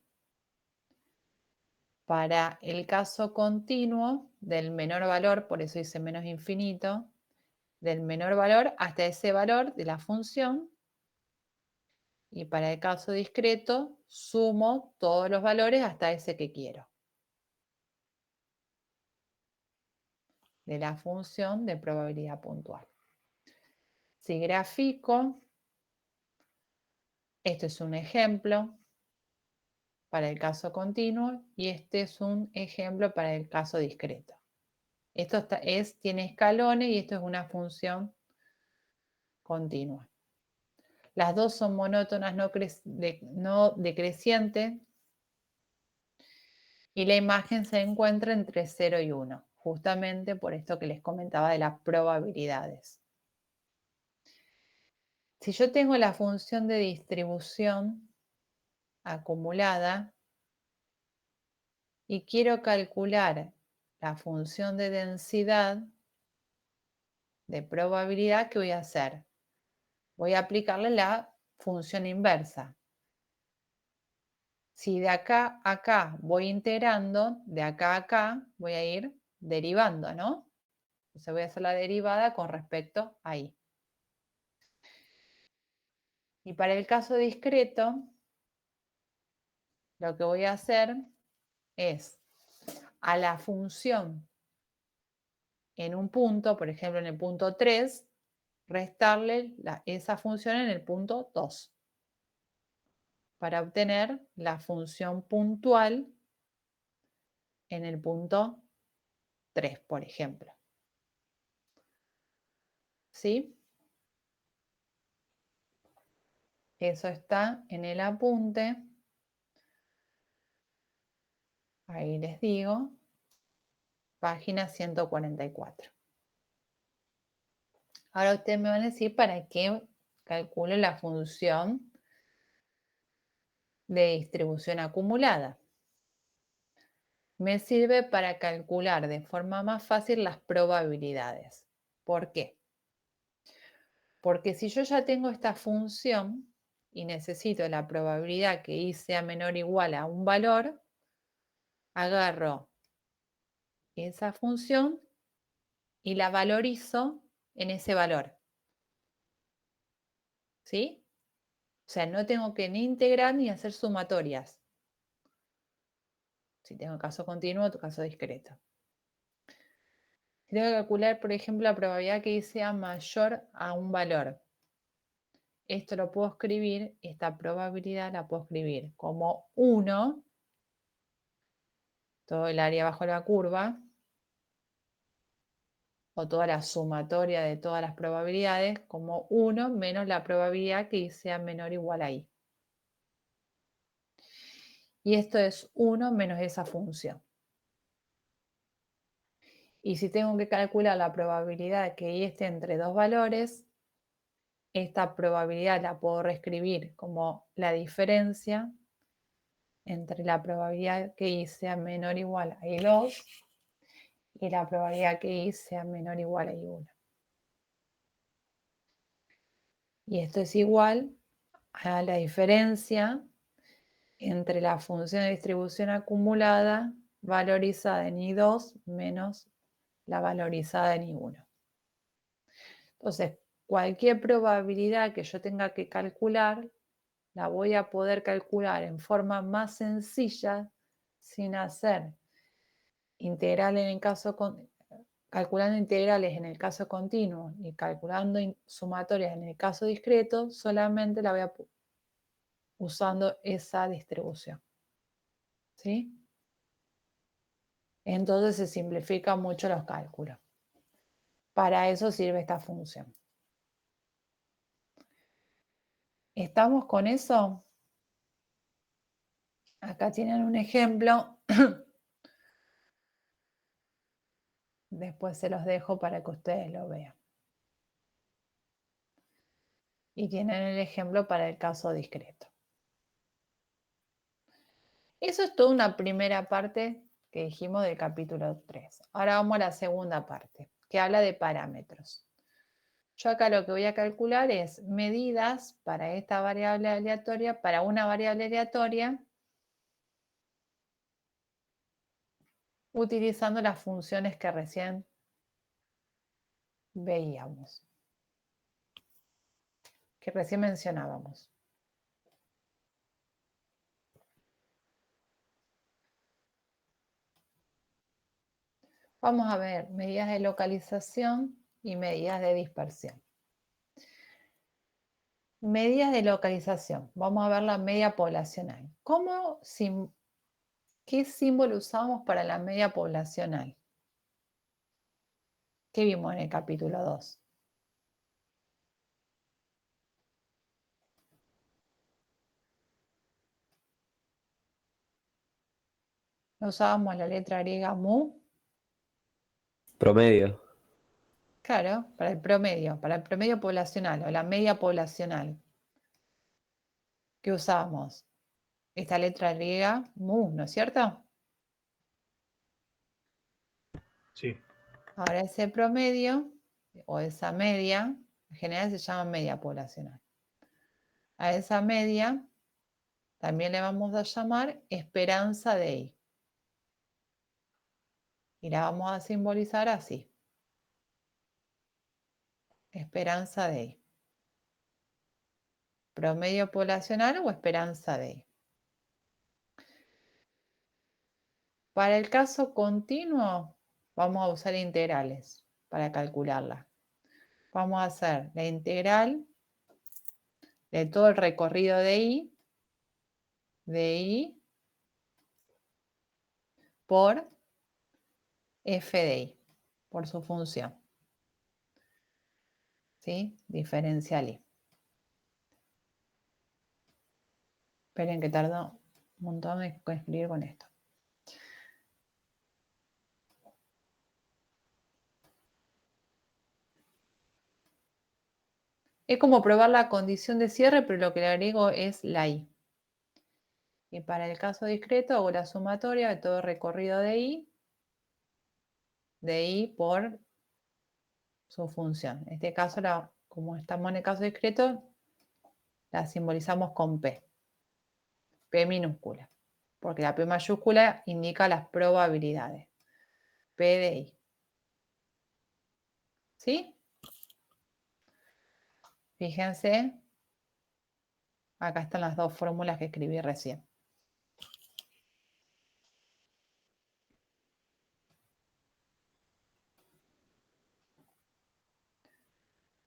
Para el caso continuo del menor valor, por eso dice menos infinito, del menor valor hasta ese valor de la función. Y para el caso discreto, sumo todos los valores hasta ese que quiero. De la función de probabilidad puntual. Si grafico, esto es un ejemplo para el caso continuo y este es un ejemplo para el caso discreto. Esto tiene escalones y esto es una función continua. Las dos son monótonas, no decrecientes y la imagen se encuentra entre 0 y 1, justamente por esto que les comentaba de las probabilidades. Si yo tengo la función de distribución acumulada y quiero calcular la función de densidad de probabilidad, ¿qué voy a hacer? Voy a aplicarle la función inversa. Si de acá a acá voy integrando, de acá a acá voy a ir derivando, ¿no? Entonces voy a hacer la derivada con respecto a ahí. Y para el caso discreto, lo que voy a hacer es a la función en un punto, por ejemplo en el punto 3, restarle esa función en el punto 2 para obtener la función puntual en el punto 3, por ejemplo. ¿Sí? Eso está en el apunte. Ahí les digo. Página 144. Ahora ustedes me van a decir para qué calculo la función de distribución acumulada. Me sirve para calcular de forma más fácil las probabilidades. ¿Por qué? Porque si yo ya tengo esta función y necesito la probabilidad que y sea menor o igual a un valor, agarro esa función y la valorizo en ese valor. ¿Sí? O sea, no tengo que ni integrar ni hacer sumatorias. Si tengo caso continuo o caso discreto. Si tengo que calcular, por ejemplo, la probabilidad que y sea mayor a un valor. Esto lo puedo escribir, esta probabilidad la puedo escribir como 1, todo el área bajo la curva, o toda la sumatoria de todas las probabilidades, como 1 menos la probabilidad que y sea menor o igual a i. Y esto es 1 menos esa función. Y si tengo que calcular la probabilidad de que y esté entre dos valores, esta probabilidad la puedo reescribir como la diferencia entre la probabilidad que y sea menor o igual a i2 y la probabilidad que y sea menor o igual a i1. Y esto es igual a la diferencia entre la función de distribución acumulada valorizada en i2 menos la valorizada en i1. Entonces, cualquier probabilidad que yo tenga que calcular, la voy a poder calcular en forma más sencilla sin hacer integral en el caso calculando integrales en el caso continuo y calculando sumatorias en el caso discreto, solamente la voy a usando esa distribución. ¿Sí? Entonces se simplifican mucho los cálculos. Para eso sirve esta función. ¿Estamos con eso? Acá tienen un ejemplo. Después se los dejo para que ustedes lo vean. Y tienen el ejemplo para el caso discreto. Eso es toda una primera parte que dijimos del capítulo 3. Ahora vamos a la segunda parte, que habla de parámetros. Yo acá lo que voy a calcular es medidas para esta variable aleatoria, para una variable aleatoria, utilizando las funciones que recién veíamos, que recién mencionábamos. Vamos a ver medidas de localización y medidas de dispersión. Medidas de localización. Vamos a ver la media poblacional. ¿Qué símbolo usamos para la media poblacional? ¿Qué vimos en el capítulo 2? No usábamos la letra griega mu. Promedio. Claro, para el promedio poblacional o la media poblacional. ¿Qué usábamos? Esta letra griega, mu, ¿no es cierto? Sí. Ahora ese promedio o esa media, en general se llama media poblacional. A esa media también le vamos a llamar esperanza de I. Y la vamos a simbolizar así. Esperanza de I. Promedio poblacional o esperanza de I. Para el caso continuo, vamos a usar integrales para calcularla. Vamos a hacer la integral de todo el recorrido de I por f de I, por su función. ¿Sí? Diferencial I. Esperen que tardo un montón en escribir con esto. Es como probar la condición de cierre, pero lo que le agrego es la I. Y para el caso discreto hago la sumatoria de todo el recorrido de I por su función. En este caso, como estamos en el caso discreto, la simbolizamos con P. P minúscula. Porque la P mayúscula indica las probabilidades. P de I. ¿Sí? Fíjense, acá están las dos fórmulas que escribí recién.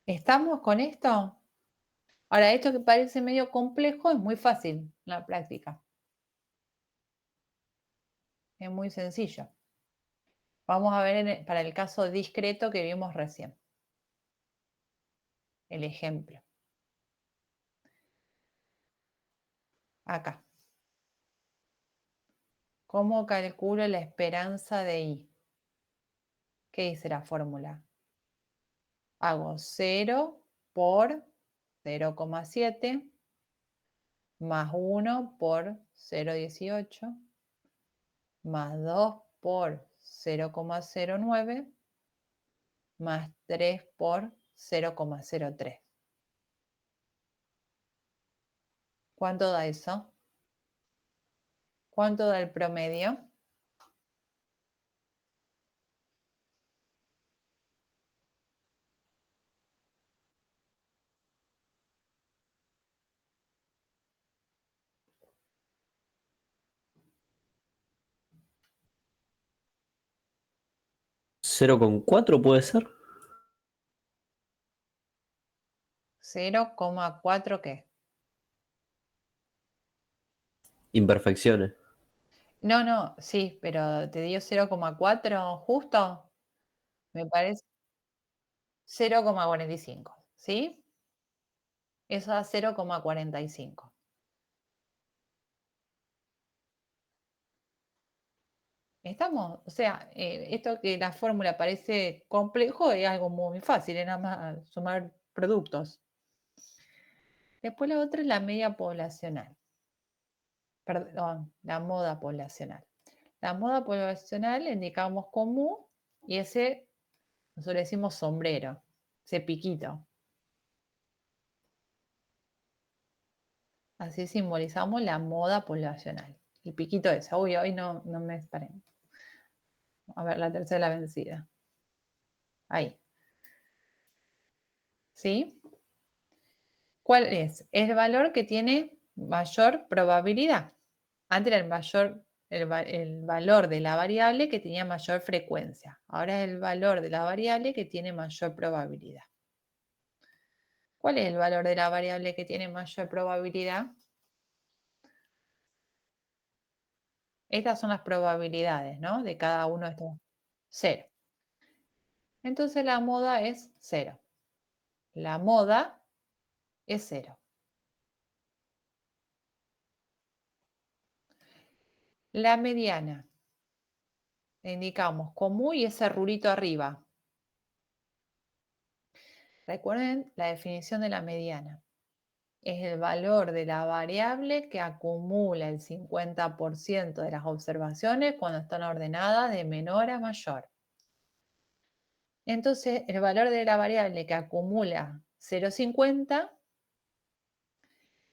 ¿Estamos con esto? Ahora, esto que parece medio complejo es muy fácil en la práctica. Es muy sencillo. Vamos a ver para el caso discreto que vimos recién. El ejemplo. Acá. ¿Cómo calculo la esperanza de I? ¿Qué dice la fórmula? Hago 0 por 0,7 más 1 por 0,18 más 2 por 0,09 más 3 por 0,03. ¿Cuánto da eso? ¿Cuánto da el promedio? ¿0,4 puede ser? 0,4 ¿qué? Imperfecciones. No, sí, pero te dio 0,4 justo. Me parece 0,45, ¿sí? Eso da 0,45. ¿Estamos? O sea, esto que la fórmula parece complejo es algo muy fácil, es nada más sumar productos. Después la otra es la media poblacional. Perdón, la moda poblacional. La moda poblacional la indicamos con mu y ese nosotros le decimos sombrero, ese piquito. Así simbolizamos la moda poblacional. El piquito ese. Uy, hoy no me esperen. A ver, la tercera vencida. Ahí. ¿Sí? ¿Cuál es? El valor que tiene mayor probabilidad. Antes era el valor de la variable que tenía mayor frecuencia. Ahora es el valor de la variable que tiene mayor probabilidad. ¿Cuál es el valor de la variable que tiene mayor probabilidad? Estas son las probabilidades, ¿no? De cada uno de estos. 0. Entonces la moda es 0. La moda es 0. La mediana. le indicamos con mu y ese rulito arriba. Recuerden la definición de la mediana. Es el valor de la variable que acumula el 50% de las observaciones cuando están ordenadas de menor a mayor. Entonces, el valor de la variable que acumula 0,50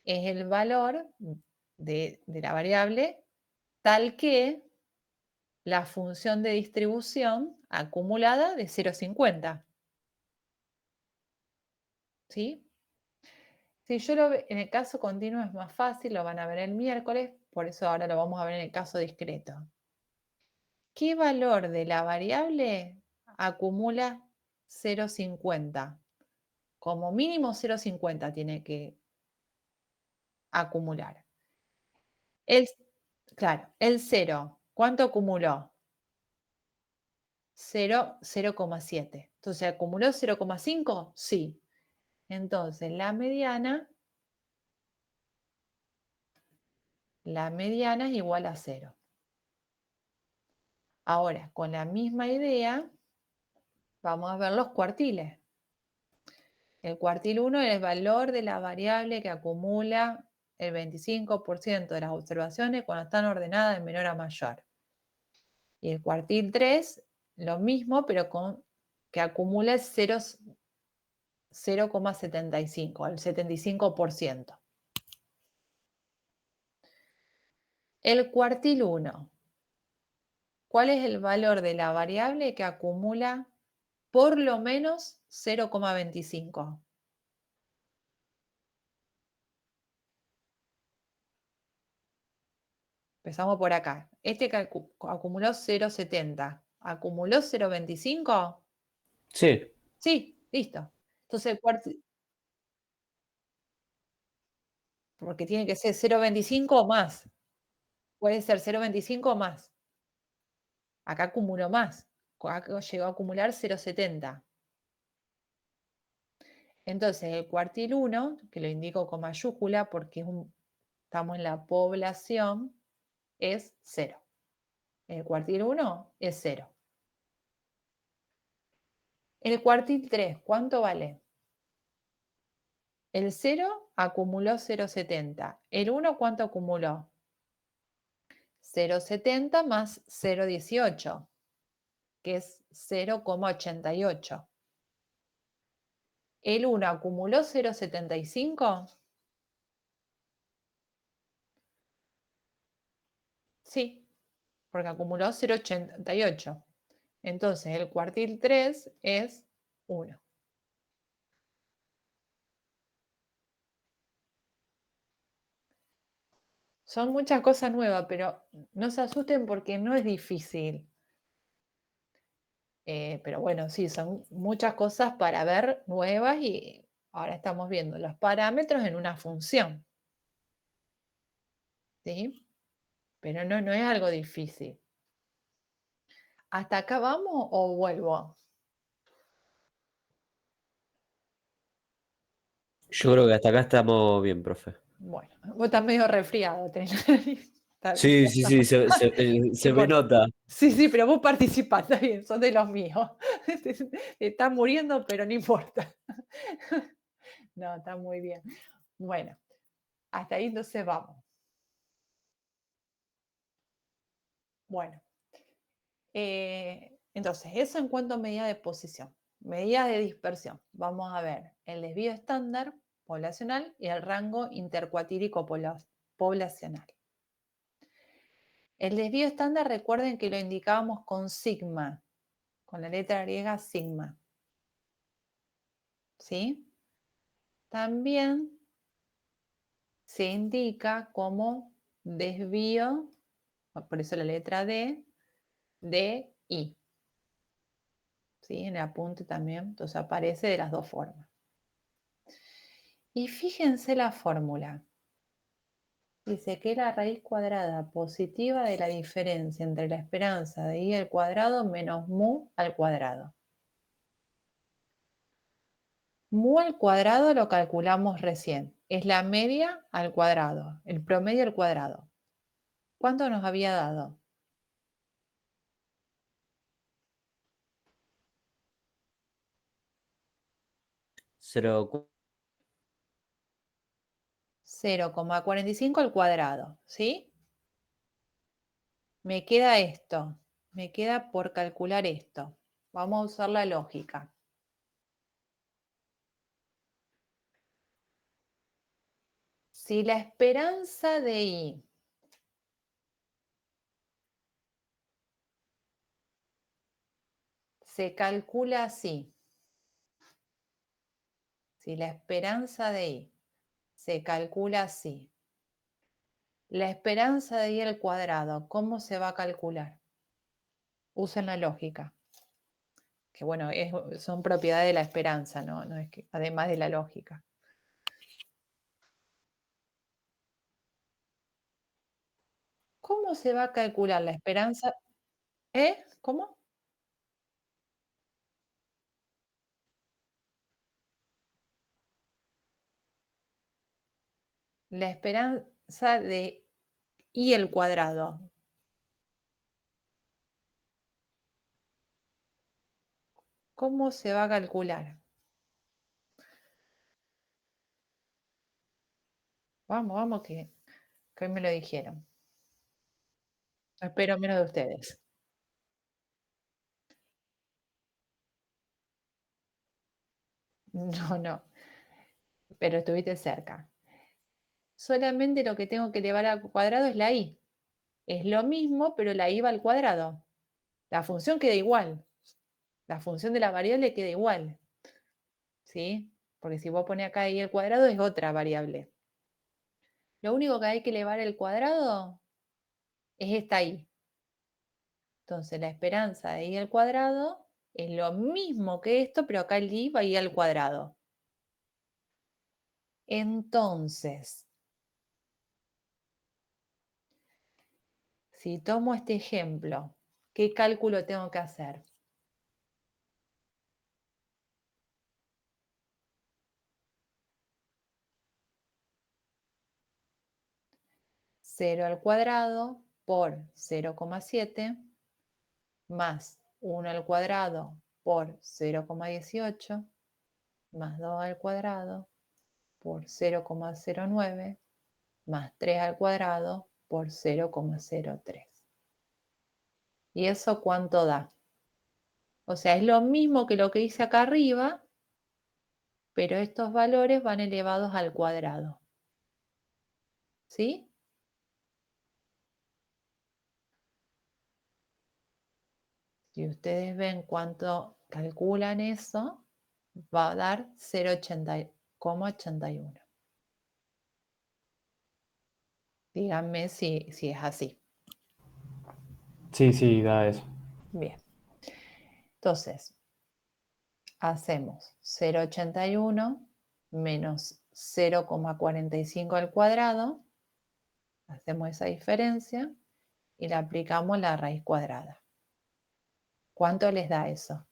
es el valor de la variable tal que la función de distribución acumulada de 0,50. ¿Sí? Si yo lo veo en el caso continuo es más fácil, lo van a ver el miércoles, por eso ahora lo vamos a ver en el caso discreto. ¿Qué valor de la variable acumula 0,50? Como mínimo 0,50 tiene que acumular. Claro, el 0, ¿cuánto acumuló? 0,7. Entonces, ¿acumuló 0,5? Sí. Entonces, la mediana es igual a 0. Ahora, con la misma idea, vamos a ver los cuartiles. El cuartil 1 es el valor de la variable que acumula el 25% de las observaciones cuando están ordenadas de menor a mayor. Y el cuartil 3, lo mismo, pero que acumula el 0,75, el 75%. El cuartil 1, ¿cuál es el valor de la variable que acumula por lo menos 0,25? Empezamos por acá. Este que acumuló 0,70. ¿Acumuló 0,25? Sí. Sí, listo. Entonces el porque tiene que ser 0,25 o más. Puede ser 0,25 o más. Acá acumuló más. Acá llegó a acumular 0,70. Entonces el cuartil 1, que lo indico con mayúscula porque estamos en la población, es 0. El cuartil 1 es 0. El cuartil 3, ¿cuánto vale? El 0 acumuló 0,70. ¿El 1 cuánto acumuló? 0,70 más 0,18, que es 0,88. ¿El 1 acumuló 0,75? Sí, porque acumuló 0,88. Entonces el cuartil 3 es 1. Son muchas cosas nuevas, pero no se asusten porque no es difícil. Pero bueno, sí, son muchas cosas para ver nuevas y ahora estamos viendo los parámetros en una función. ¿Sí? Pero no es algo difícil. ¿Hasta acá vamos o vuelvo? Yo creo que hasta acá estamos bien, profe. Bueno, vos estás medio resfriado. Está bien. Sí, sí, sí, se me nota. Sí, sí, pero vos participás, está bien, sos de los míos. Te estás muriendo, pero no importa. No, está muy bien. Bueno, hasta ahí entonces vamos. Bueno, entonces, eso en cuanto a medida de posición. Medida de dispersión. Vamos a ver el desvío estándar poblacional y el rango intercuatírico poblacional. El desvío estándar, recuerden que lo indicábamos con sigma, con la letra griega sigma. ¿Sí? También se indica como desvío, por eso la letra D, de I. ¿Sí? En el apunte también, entonces aparece de las dos formas. Y fíjense la fórmula. Dice que la raíz cuadrada positiva de la diferencia entre la esperanza de I al cuadrado menos mu al cuadrado. Mu al cuadrado lo calculamos recién. Es la media al cuadrado, el promedio al cuadrado. ¿Cuánto nos había dado? 0,45 al cuadrado, ¿sí? Me queda esto. Me queda por calcular esto. Vamos a usar la lógica. Si la esperanza de I se calcula así, si la esperanza de I se calcula así, la esperanza de I al cuadrado, ¿cómo se va a calcular? Usen la lógica. Que bueno, son propiedades de la esperanza, ¿no? No es que, además de la lógica. ¿Cómo se va a calcular la esperanza? ¿Cómo? La esperanza de I al cuadrado. ¿Cómo se va a calcular? Vamos, vamos, que hoy me lo dijeron. Espero menos de ustedes. No, no, pero estuviste cerca. Solamente lo que tengo que elevar al cuadrado es la I. Es lo mismo, pero la I va al cuadrado. La función queda igual. La función de la variable queda igual. ¿Sí? Porque si vos pones acá I al cuadrado es otra variable. Lo único que hay que elevar al cuadrado es esta I. Entonces la esperanza de I al cuadrado es lo mismo que esto, pero acá el I va a I al cuadrado. Entonces, si tomo este ejemplo, ¿qué cálculo tengo que hacer? Cero al cuadrado por 0,7 más 1 al cuadrado por 0,18 más 2 al cuadrado por 0,09 más 3 al cuadrado por 0,03. ¿Y eso cuánto da? O sea, es lo mismo que lo que hice acá arriba, pero estos valores van elevados al cuadrado. ¿Sí? Si ustedes ven cuánto calculan eso, va a dar 0,81. Díganme si es así. Sí, sí, da eso. Bien. Entonces, hacemos 0,81 menos 0,45 al cuadrado. Hacemos esa diferencia y le aplicamos la raíz cuadrada. ¿Cuánto les da eso?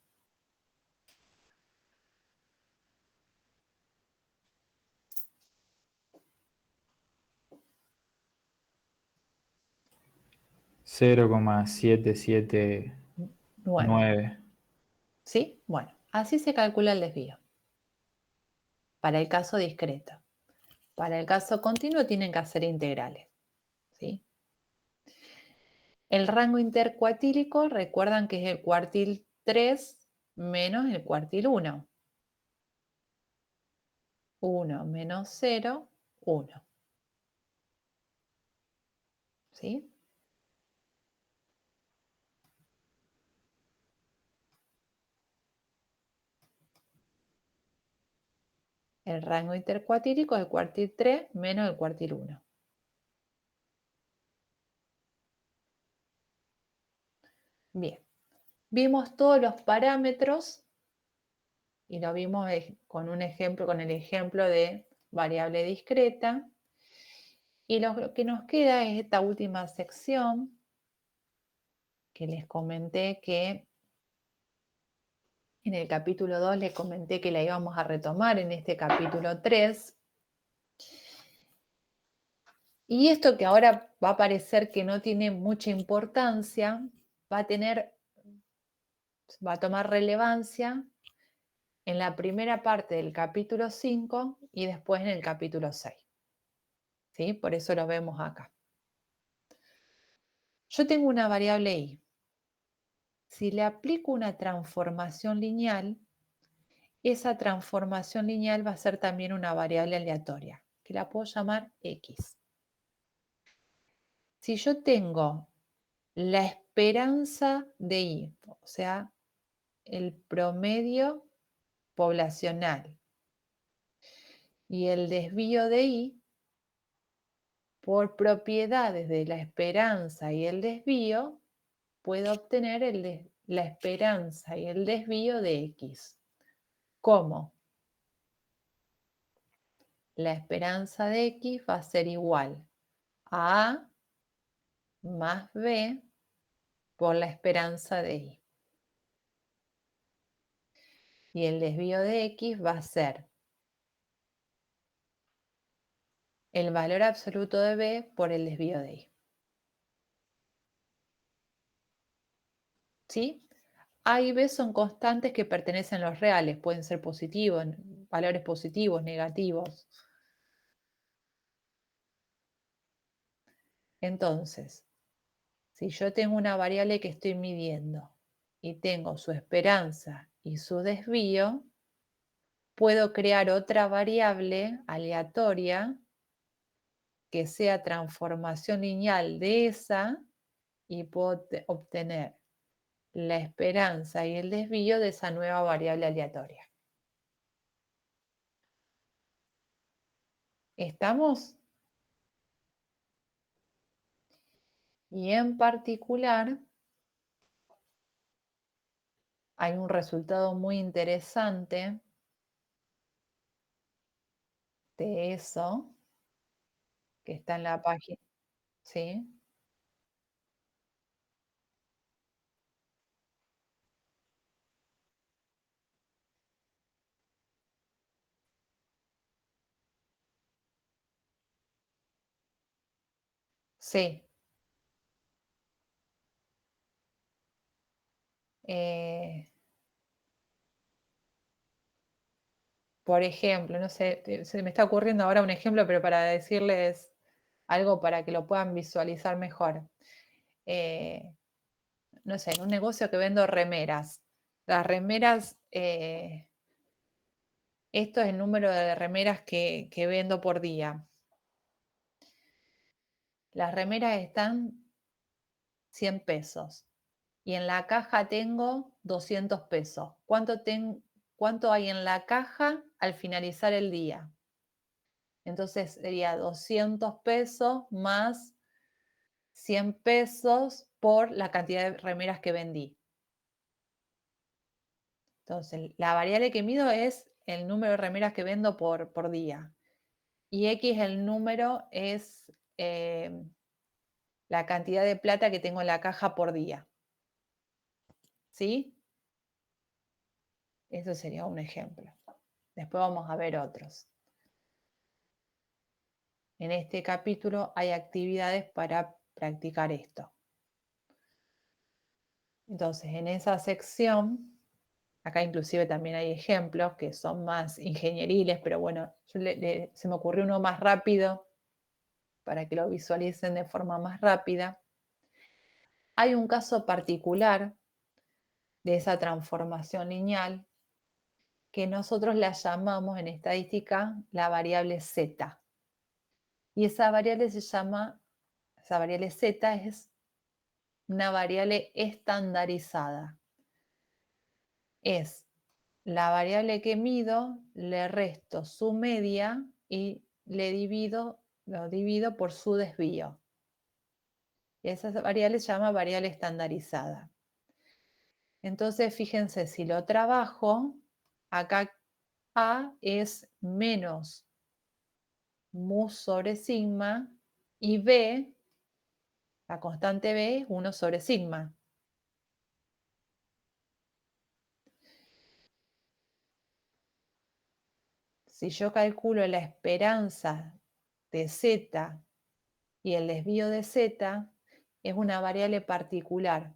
$0,779. 9. ¿Sí? Bueno, así se calcula el desvío. Para el caso discreto. Para el caso continuo tienen que hacer integrales. ¿Sí? El rango intercuartílico, recuerdan que es el cuartil 3 menos el cuartil 1. 1 menos 0, 1. ¿Sí? El rango intercuartílico es el cuartil 3 menos el cuartil 1. Bien. Vimos todos los parámetros y lo vimos con un ejemplo, con el ejemplo de variable discreta. Y lo que nos queda es esta última sección que les comenté que en el capítulo 2 les comenté que la íbamos a retomar en este capítulo 3. Y esto que ahora va a parecer que no tiene mucha importancia, va a tomar relevancia en la primera parte del capítulo 5 y después en el capítulo 6. ¿Sí? Por eso lo vemos acá. Yo tengo una variable y. Si le aplico una transformación lineal, esa transformación lineal va a ser también una variable aleatoria, que la puedo llamar x. Si yo tengo la esperanza de y, o sea, el promedio poblacional y el desvío de y, por propiedades de la esperanza y el desvío, puedo obtener la esperanza y el desvío de x. ¿Cómo? La esperanza de x va a ser igual a A más B por la esperanza de y. Y el desvío de x va a ser el valor absoluto de B por el desvío de y. ¿Sí? A y B son constantes que pertenecen a los reales, pueden ser positivos, valores positivos, negativos. Entonces, si yo tengo una variable que estoy midiendo y tengo su esperanza y su desvío, puedo crear otra variable aleatoria que sea transformación lineal de esa y puedo obtener la esperanza y el desvío de esa nueva variable aleatoria. ¿Estamos? Y en particular, hay un resultado muy interesante de eso, que está en la página, ¿sí? Sí. Eh, por ejemplo, no sé, se me está ocurriendo ahora un ejemplo, pero para decirles algo para que lo puedan visualizar mejor. No sé, en un negocio que vendo remeras. Las remeras, esto es el número de remeras que vendo por día. Las remeras están 100 pesos y en la caja tengo 200 pesos. ¿Cuánto hay en la caja al finalizar el día? Entonces sería 200 pesos más 100 pesos por la cantidad de remeras que vendí. Entonces, la variable que mido es el número de remeras que vendo por día. Y X el número es la cantidad de plata que tengo en la caja por día. ¿Sí? Eso sería un ejemplo. Después vamos a ver otros. En este capítulo hay actividades para practicar esto. Entonces, en esa sección, acá inclusive también hay ejemplos que son más ingenieriles, pero bueno, se me ocurrió uno más rápido para que lo visualicen de forma más rápida. Hay un caso particular de esa transformación lineal que nosotros la llamamos en estadística la variable z. Y esa variable z es una variable estandarizada. Es la variable que mido, le resto su media y lo divido por su desvío. Y esa variable se llama variable estandarizada. Entonces, fíjense, si lo trabajo, acá A es menos mu sobre sigma y B, la constante B, es 1 sobre sigma. Si yo calculo la esperanza de Z y el desvío de Z, es una variable particular,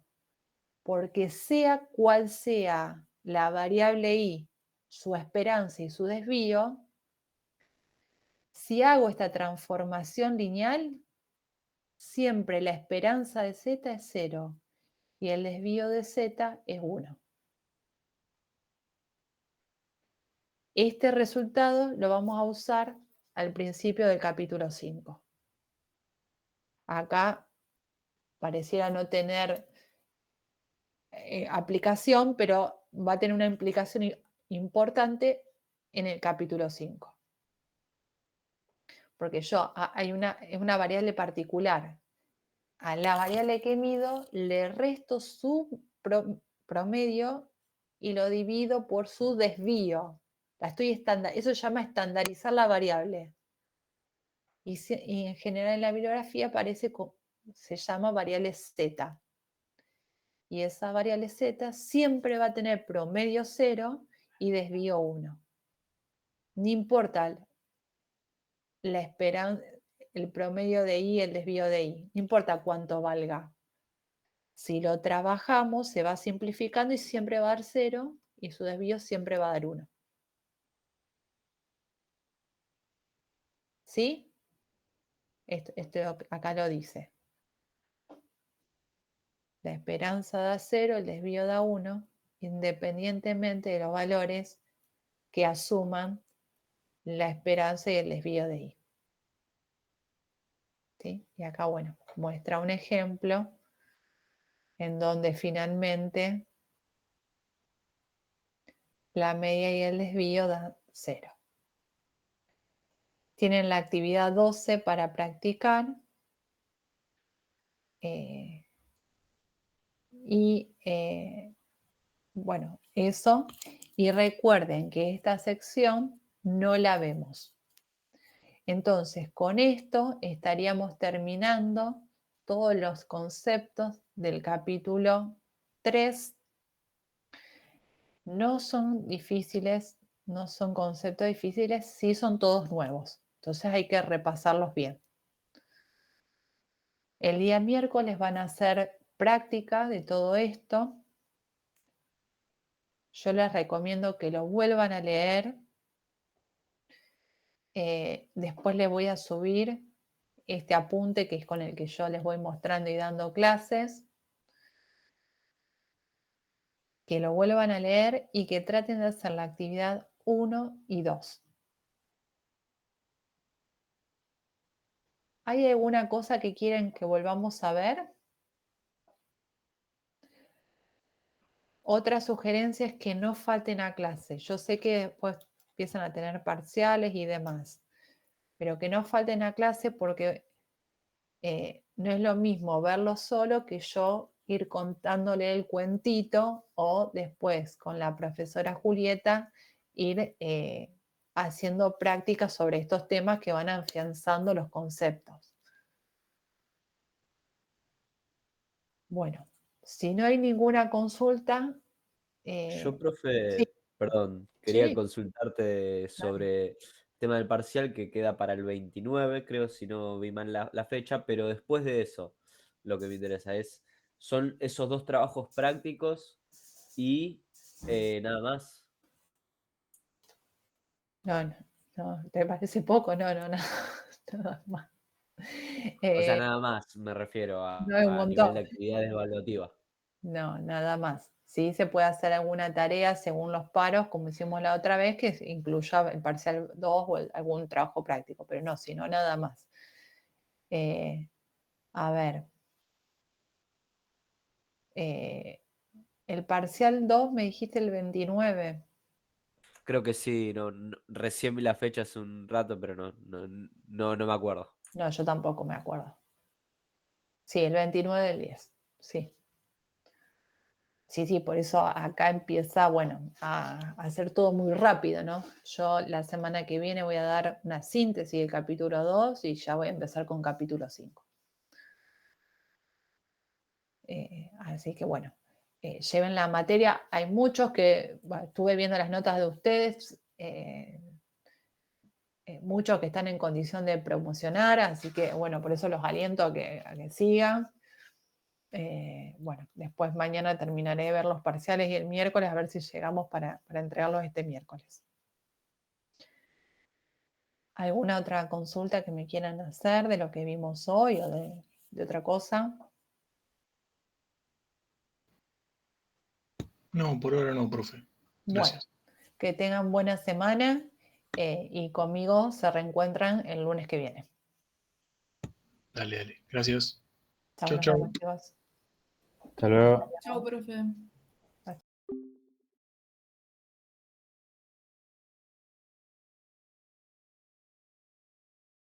porque sea cual sea la variable y su esperanza y su desvío, si hago esta transformación lineal, siempre la esperanza de z es 0 y el desvío de z es 1. Este resultado lo vamos a usar al principio del capítulo 5. Acá pareciera no tener aplicación, pero va a tener una implicación importante en el capítulo 5. Porque es una variable particular. A la variable que mido le resto su promedio y lo divido por su desvío. Eso se llama estandarizar la variable. Y en general en la bibliografía se llama variable z. Y esa variable z siempre va a tener promedio 0 y desvío 1. No importa el promedio de i y el desvío de i, no importa cuánto valga. Si lo trabajamos, se va simplificando y siempre va a dar 0 y su desvío siempre va a dar 1. ¿Sí? Esto acá lo dice. La esperanza da 0, el desvío da 1, independientemente de los valores que asuman la esperanza y el desvío de i. ¿Sí? Y acá, bueno, muestra un ejemplo en donde finalmente la media y el desvío dan 0. Tienen la actividad 12 para practicar. Bueno, eso. Y recuerden que esta sección no la vemos. Entonces, con esto estaríamos terminando todos los conceptos del capítulo 3. No son difíciles, no son conceptos difíciles, sí son todos nuevos. Entonces hay que repasarlos bien. El día miércoles van a hacer práctica de todo esto. Yo les recomiendo que lo vuelvan a leer. Después les voy a subir este apunte que es con el que yo les voy mostrando y dando clases. Que lo vuelvan a leer y que traten de hacer la actividad 1 y 2. ¿Hay alguna cosa que quieren que volvamos a ver? Otra sugerencia es que no falten a clase. Yo sé que después empiezan a tener parciales y demás, pero que no falten a clase porque no es lo mismo verlo solo que yo ir contándole el cuentito o después con la profesora Julieta ir haciendo prácticas sobre estos temas que van afianzando los conceptos. Bueno, si no hay ninguna consulta... Yo, sí, profe, perdón, quería sí, consultarte sobre el tema del parcial que queda para el 29, creo, si no vi mal la fecha, pero después de eso, lo que me interesa son esos 2 trabajos prácticos y nada más. no, ¿te parece poco? No, nada más. O sea, nada más me refiero No es un a nivel montón. de actividades evaluativas. No, nada más. Sí se puede hacer alguna tarea según los paros, como hicimos la otra vez, que incluya el parcial 2 o algún trabajo práctico, pero no, si no, nada más. A ver. El parcial 2 me dijiste el 29. Creo que sí, recién vi la fecha hace un rato, pero no me acuerdo. No, yo tampoco me acuerdo. Sí, el 29 del 10. Sí. Sí, por eso acá empieza, bueno, a hacer todo muy rápido, ¿no? Yo la semana que viene voy a dar una síntesis del capítulo 2 y ya voy a empezar con capítulo 5. Así que bueno, lleven la materia. Hay muchos que, bueno, estuve viendo las notas de ustedes, muchos que están en condición de promocionar, así que bueno, por eso los aliento a que sigan. Bueno, después mañana terminaré de ver los parciales y el miércoles a ver si llegamos para entregarlos este miércoles. ¿Alguna otra consulta que me quieran hacer de lo que vimos hoy o de otra cosa? No, por ahora no, profe. Gracias. Bueno, que tengan buena semana y conmigo se reencuentran el lunes que viene. Dale, dale. Gracias. Chao, Chau, nos chau. vemos, chicos. Hasta luego. Chao, profe.